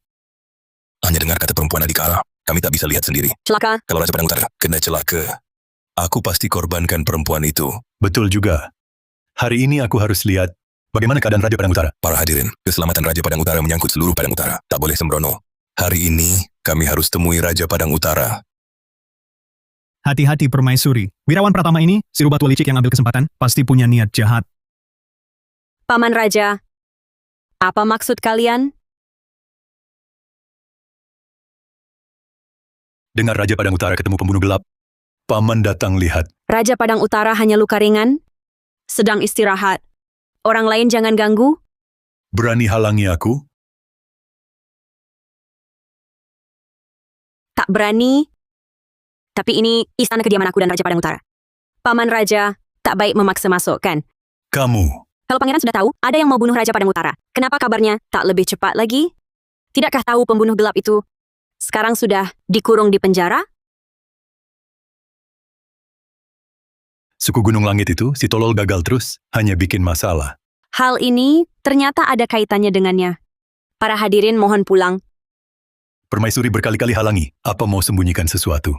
Hanya dengar kata perempuan Adhikara, kami tak bisa lihat sendiri. Celaka. Kalau Raja Padang Utara kena celaka, aku pasti korbankan perempuan itu. Betul juga. Hari ini aku harus lihat bagaimana keadaan Raja Padang Utara. Para hadirin, keselamatan Raja Padang Utara menyangkut seluruh Padang Utara. Tak boleh sembrono. Hari ini, kami harus temui Raja Padang Utara. Hati-hati Permaisuri. Wirawan Pratama ini, si Rubat Walicik yang ambil kesempatan, pasti punya niat jahat. Paman Raja. Apa maksud kalian? Dengar Raja Padang Utara ketemu pembunuh gelap. Paman datang lihat. Raja Padang Utara hanya luka ringan? Sedang istirahat. Orang lain jangan ganggu? Berani halangi aku? tak berani. Tapi ini istana kediaman aku dan Raja Padang Utara. Paman Raja tak baik memaksa masuk, kan? Kamu, Kalau pangeran sudah tahu ada yang mau bunuh Raja Padang Utara, kenapa kabarnya tak lebih cepat lagi? Tidakkah tahu pembunuh gelap itu sekarang sudah dikurung di penjara? suku Gunung Langit itu, si tolol gagal terus, hanya bikin masalah. Hal ini ternyata ada kaitannya dengannya. Para hadirin mohon pulang. Permaisuri berkali-kali halangi, apa mau sembunyikan sesuatu.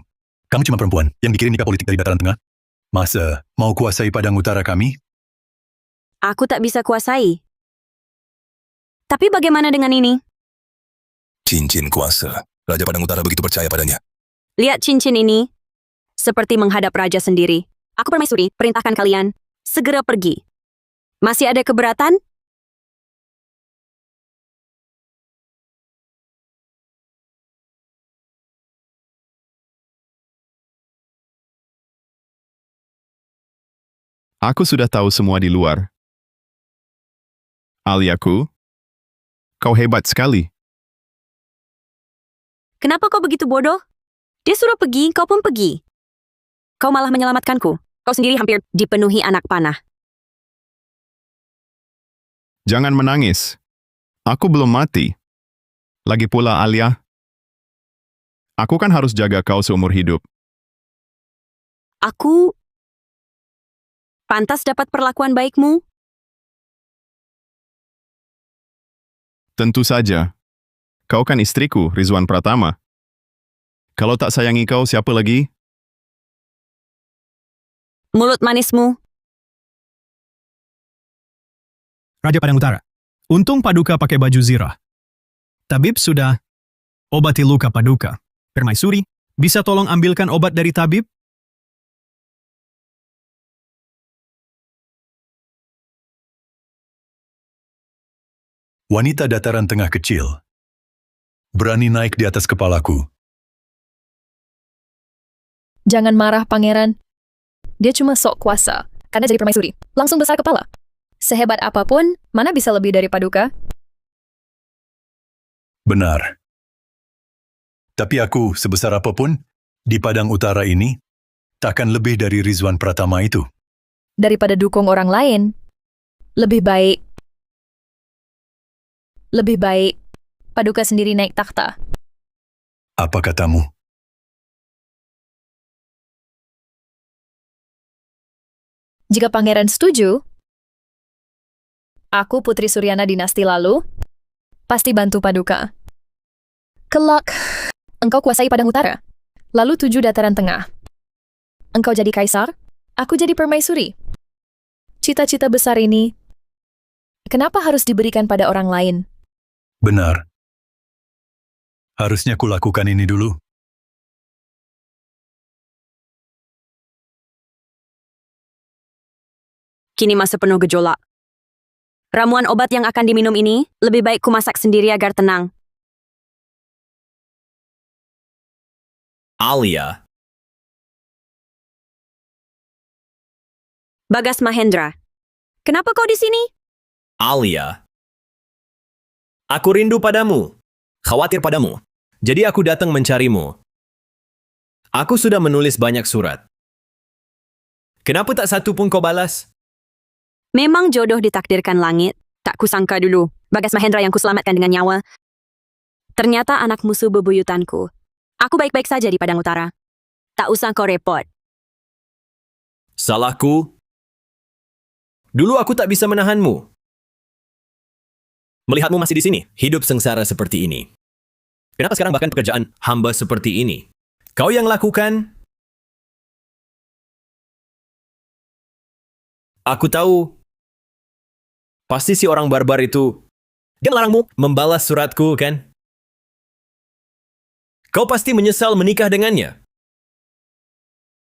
Kamu cuma perempuan yang dikirim nikah politik dari dataran tengah. Masa mau kuasai Padang Utara kami? Aku tak bisa kuasai. Tapi bagaimana dengan ini? Cincin kuasa. Raja Padang Utara begitu percaya padanya. Lihat cincin ini. Seperti menghadap raja sendiri. Aku permaisuri, perintahkan kalian segera pergi. Masih ada keberatan? Aku sudah tahu semua di luar. Aliaku, kau hebat sekali. Kenapa kau begitu bodoh? Dia suruh pergi, kau pun pergi. Kau malah menyelamatkanku. Kau sendiri hampir dipenuhi anak panah. Jangan menangis. Aku belum mati. Lagi pula, Alia, aku kan harus jaga kau seumur hidup. Aku pantas dapat perlakuan baikmu? Tentu saja. Kau kan istriku, Rizwan Pratama. Kalau tak sayangi kau, siapa lagi? Mulut manismu. Raja Padang Utara. Untung Paduka pakai baju zirah. Tabib sudah obati luka Paduka. Permaisuri, bisa tolong ambilkan obat dari tabib? Wanita dataran tengah kecil. Berani naik di atas kepalaku. Jangan marah, Pangeran. Dia cuma sok kuasa, karena jadi permaisuri. Langsung besar kepala. Sehebat apapun, mana bisa lebih dari Paduka? Benar. Tapi aku, sebesar apapun, di Padang Utara ini, takkan lebih dari Rizwan Pratama itu. Daripada dukung orang lain, lebih baik Paduka sendiri naik takhta. Apa katamu? Jika Pangeran setuju, aku Putri Suryana dinasti lalu, pasti bantu Paduka. Kelak, engkau kuasai Padang Utara, lalu 7 dataran tengah. Engkau jadi kaisar, aku jadi permaisuri. Cita-cita besar ini, kenapa harus diberikan pada orang lain? Benar. Harusnya kulakukan ini dulu. Kini masa penuh gejolak. Ramuan obat yang akan diminum ini lebih baik kumasak sendiri agar tenang. Alia, Bagas Mahendra, kenapa kau di sini? Alia. Aku rindu padamu, khawatir padamu. Jadi aku datang mencarimu. Aku sudah menulis banyak surat. Kenapa tak satu pun kau balas? Memang jodoh ditakdirkan langit. Tak kusangka dulu, Bagas Mahendra yang kuselamatkan dengan nyawa. Ternyata anak musuh bebuyutanku. Aku baik-baik saja di Padang Utara. Tak usah kau repot. Salahku? Dulu aku tak bisa menahanmu. Melihatmu masih di sini, hidup sengsara seperti ini. Kenapa sekarang bahkan pekerjaan hamba seperti ini? Kau yang lakukan? Aku tahu. Pasti si orang barbar itu, dia melarangmu membalas suratku, kan? Kau pasti menyesal menikah dengannya.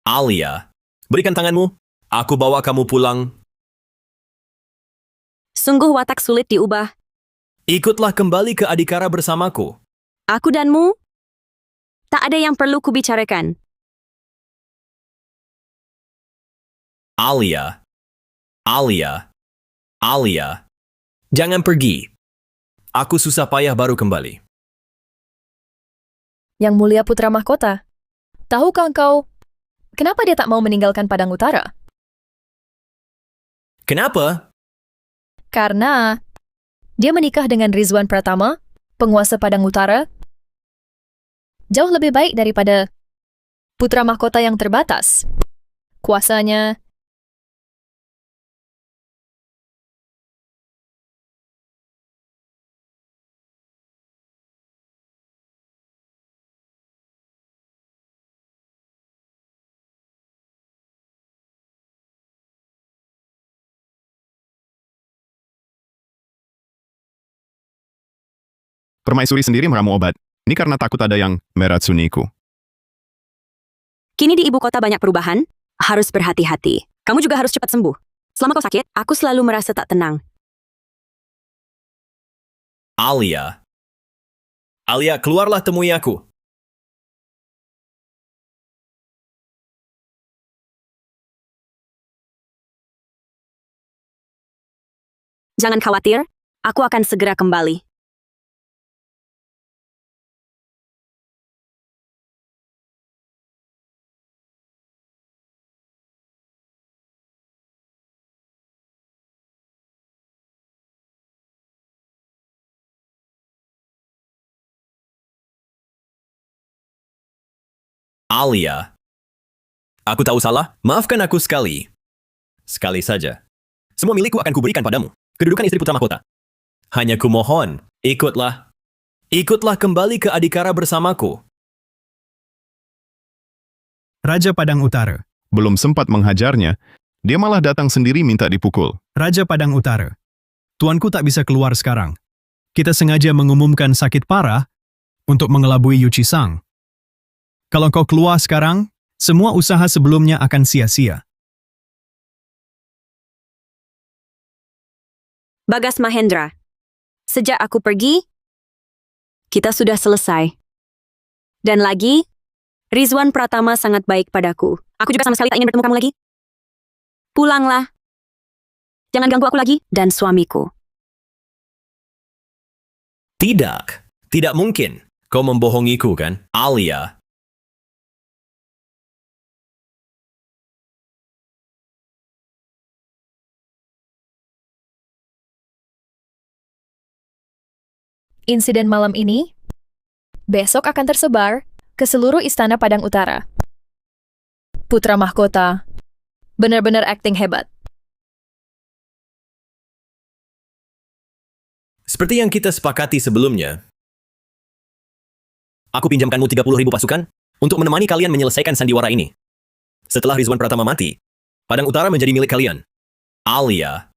Alia, berikan tanganmu. Aku bawa kamu pulang. Sungguh watak sulit diubah. Ikutlah kembali ke Adikara bersamaku. Aku danmu, tak ada yang perlu kubicarakan. Alia, Alia, Alia, jangan pergi. Aku susah payah baru kembali. Yang Mulia Putra Mahkota, tahukah engkau kenapa dia tak mau meninggalkan Padang Utara? Kenapa? Karena dia menikah dengan Rizwan Pratama, penguasa Padang Utara, jauh lebih baik daripada putra mahkota yang terbatas. Kuasanya Permaisuri sendiri meramu obat. Ini karena takut ada yang meracuniku. Kini di ibu kota banyak perubahan, harus berhati-hati. Kamu juga harus cepat sembuh. Selama kau sakit, aku selalu merasa tak tenang. Alia. Alia, keluarlah temui aku. Jangan khawatir, aku akan segera kembali. Alia. Aku tahu salah, maafkan aku sekali. Sekali saja. Semua milikku akan kuberikan padamu. Kedudukan istri putra mahkota. Hanya kumohon, ikutlah. Ikutlah kembali ke Adhikara bersamaku. Raja Padang Utara. Belum sempat menghajarnya, dia malah datang sendiri minta dipukul. Raja Padang Utara. Tuanku tak bisa keluar sekarang. Kita sengaja mengumumkan sakit parah untuk mengelabui Yuchi Sang. Kalau kau keluar sekarang, semua usaha sebelumnya akan sia-sia. Bagas Mahendra, sejak aku pergi, kita sudah selesai. Dan lagi, Rizwan Pratama sangat baik padaku. Aku juga sama sekali tak ingin bertemu kamu lagi. Pulanglah. Jangan ganggu aku lagi dan suamiku. Tidak. Tidak mungkin. Kau membohongiku, kan? Alia. insiden malam ini besok akan tersebar ke seluruh istana Padang Utara. Putra mahkota benar-benar akting hebat. Seperti yang kita sepakati sebelumnya, aku pinjamkanmu 30.000 pasukan untuk menemani kalian menyelesaikan sandiwara ini. Setelah Rizwan Pratama mati, Padang Utara menjadi milik kalian. Alia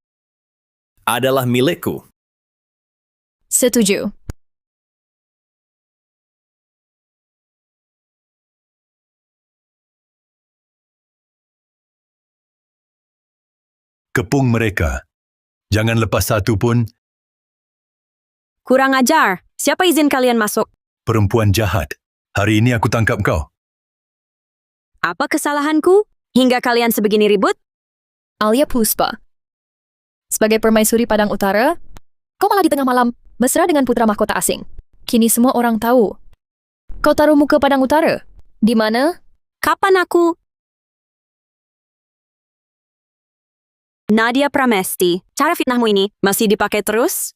adalah milikku. Setuju. Kepung mereka. Jangan lepas satu pun. Kurang ajar. Siapa izin kalian masuk? Perempuan jahat. Hari ini aku tangkap kau. Apa kesalahanku? Hingga kalian sebegini ribut? Alia Puspa. Sebagai permaisuri Padang Utara, kau malah di tengah malam mesra dengan putra mahkota asing. Kini semua orang tahu. Kau taruh muka Padang Utara. Di mana? Kapan aku? Nadia Pramesti, cara fitnahmu ini masih dipakai terus?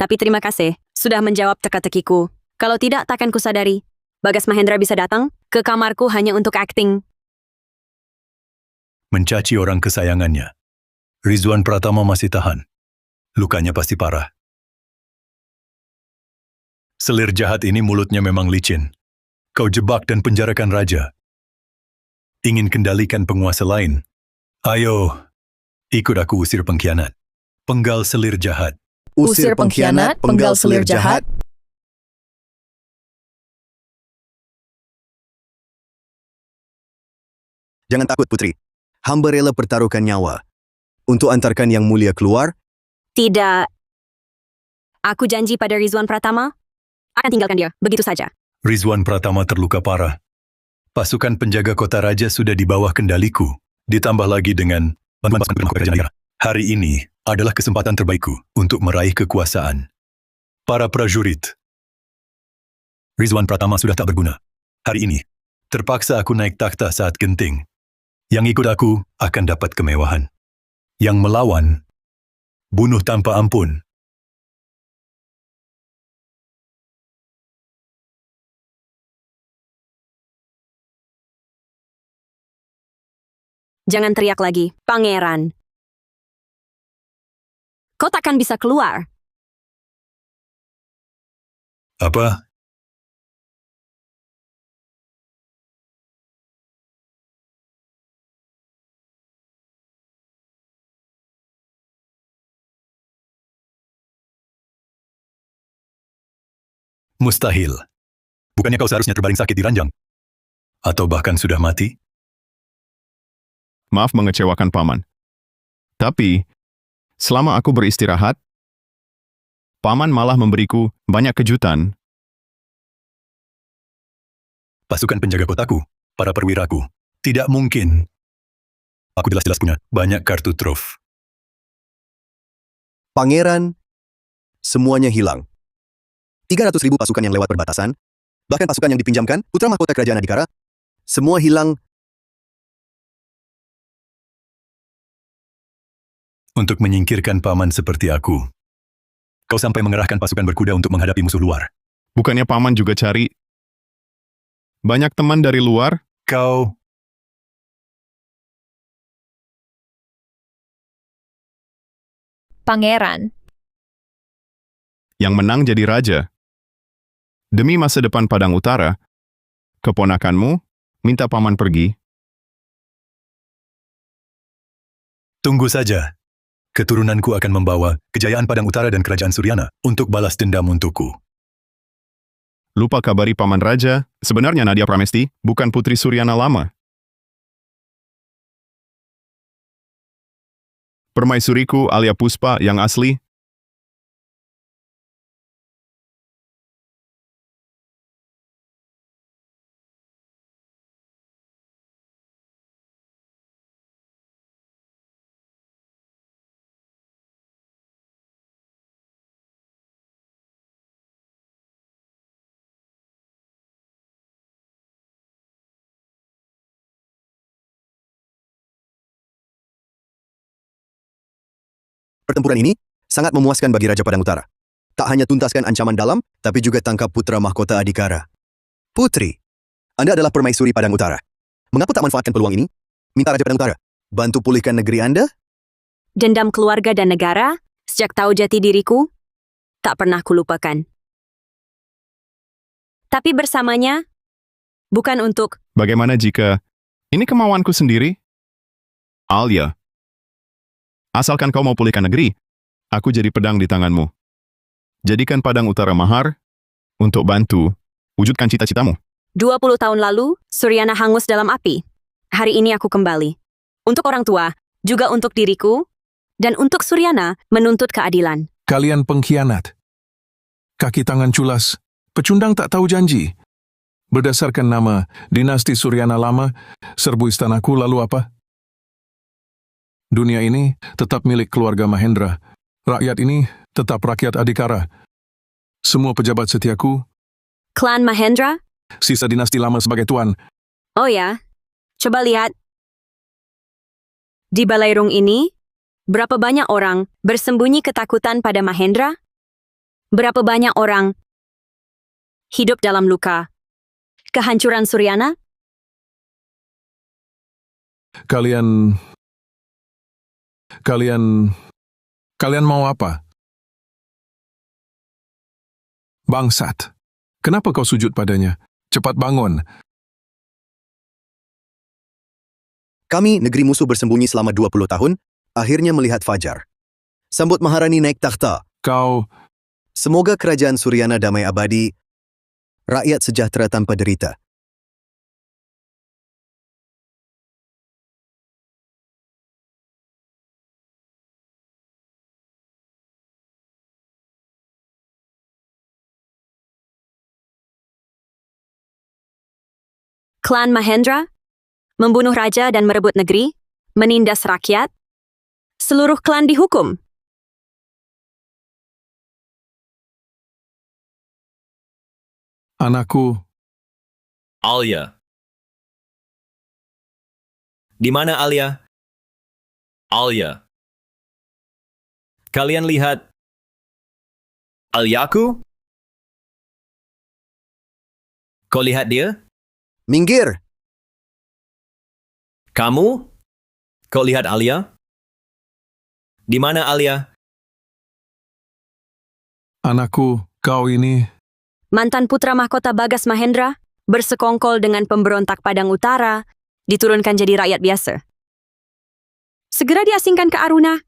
Tapi terima kasih, sudah menjawab teka-tekiku. Kalau tidak, takkan kusadari. Bagas Mahendra bisa datang ke kamarku hanya untuk akting. Mencaci orang kesayangannya. Rizwan Pratama masih tahan. Lukanya pasti parah. Selir jahat ini mulutnya memang licin. Kau jebak dan penjarakan raja. Ingin kendalikan penguasa lain. Ayo, ikut aku usir pengkhianat. Penggal selir jahat. Usir pengkhianat, penggal selir jahat. Jangan takut, Putri. Hamba rela pertaruhkan nyawa. Untuk antarkan Yang Mulia keluar. Tidak. Aku janji pada Rizwan Pratama, akan tinggalkan dia, begitu saja. Rizwan Pratama terluka parah. Pasukan penjaga kota raja sudah di bawah kendaliku. Ditambah lagi dengan bantuan pasukan mahkota negara. Hari ini adalah kesempatan terbaikku untuk meraih kekuasaan. Para prajurit, Rizwan Pratama sudah tak berguna. Hari ini, terpaksa aku naik takhta saat genting. Yang ikut aku akan dapat kemewahan. Yang melawan, bunuh tanpa ampun. Jangan teriak lagi, Pangeran. Kau takkan bisa keluar. Apa? Mustahil. Bukannya kau seharusnya terbaring sakit di ranjang? Atau bahkan sudah mati? Maaf mengecewakan Paman. Tapi, selama aku beristirahat, Paman malah memberiku banyak kejutan. Pasukan penjaga kotaku, para perwiraku. Tidak mungkin. Aku jelas-jelas punya banyak kartu truf. Pangeran, semuanya hilang. 300.000 pasukan yang lewat perbatasan, bahkan pasukan yang dipinjamkan, putra mahkota kerajaan Adhikara, semua hilang. Untuk menyingkirkan paman seperti aku. Kau sampai mengerahkan pasukan berkuda untuk menghadapi musuh luar. Bukannya Paman juga cari banyak teman dari luar? Kau... Pangeran, Yang menang jadi raja. Demi masa depan Padang Utara, keponakanmu minta Paman pergi. Tunggu saja. Keturunanku akan membawa kejayaan Padang Utara dan Kerajaan Suryana untuk balas dendam untukku. Lupa kabari Paman Raja, sebenarnya Nadia Pramesti bukan putri Suryana lama. Permaisuriku Alia Puspa yang asli. Pertempuran ini sangat memuaskan bagi Raja Padang Utara. Tak hanya tuntaskan ancaman dalam, tapi juga tangkap putra mahkota Adhikara. Putri, Anda adalah permaisuri Padang Utara. Mengapa tak manfaatkan peluang ini? Minta Raja Padang Utara bantu pulihkan negeri Anda? Dendam keluarga dan negara, sejak tahu jati diriku, tak pernah kulupakan. Tapi bersamanya, bukan untuk... Bagaimana jika ini kemauanku sendiri? Alia, asalkan kau mau pulihkan negeri, aku jadi pedang di tanganmu. Jadikan Padang Utara mahar untuk bantu wujudkan cita-citamu. 20 tahun lalu, Suryana hangus dalam api. Hari ini aku kembali. Untuk orang tua, juga untuk diriku, dan untuk Suryana menuntut keadilan. Kalian pengkhianat. Kaki tangan culas, pecundang tak tahu janji. Berdasarkan nama dinasti Suryana lama, serbu istanaku lalu apa? Dunia ini tetap milik keluarga Mahendra. Rakyat ini tetap rakyat Adhikara. Semua pejabat setiaku, Klan Mahendra? sisa dinasti lama sebagai tuan. Oh ya, coba lihat. Di Balairung ini, berapa banyak orang bersembunyi ketakutan pada Mahendra? Berapa banyak orang hidup dalam luka? Kehancuran Suryana? Kalian mau apa? Bangsat. Kenapa kau sujud padanya? Cepat bangun. Kami, negeri musuh bersembunyi selama 20 tahun, akhirnya melihat fajar. Sambut Maharani naik takhta. Kau... Semoga kerajaan Suryana damai abadi, rakyat sejahtera tanpa derita. Klan Mahendra? Membunuh raja dan merebut negeri? Menindas rakyat? Seluruh klan dihukum. Anakku, Alia. Di mana Alia? Alia. Kalian lihat Aliaku? Kau lihat dia? Minggir! Kamu? Kau lihat Alia? Di mana Alia? anakku, kau ini... Mantan putra mahkota Bagas Mahendra bersekongkol dengan pemberontak Padang Utara, diturunkan jadi rakyat biasa. Segera diasingkan ke Aruna.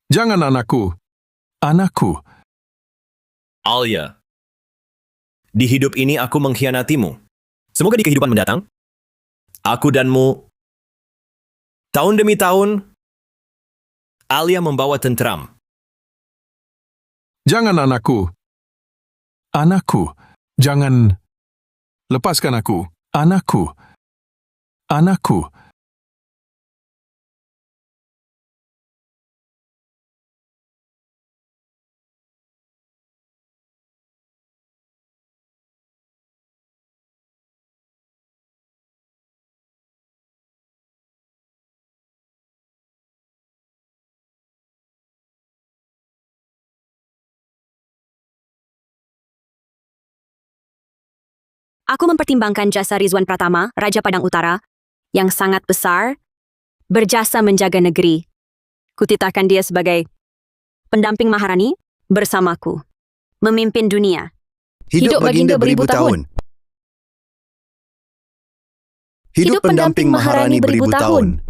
Jangan anakku. Anakku. Alia. Di hidup ini aku mengkhianatimu. Semoga di kehidupan mendatang, aku danmu, tahun demi tahun, Alia membawa tentram. Jangan anakku. Anakku. Jangan. Lepaskan aku. Anakku. Anakku. Aku mempertimbangkan jasa Rizwan Pratama, Raja Padang Utara, yang sangat besar, berjasa menjaga negeri. Kutitahkan dia sebagai pendamping Maharani bersamaku, memimpin dunia. Hidup baginda beribu tahun. Hidup pendamping Maharani beribu tahun.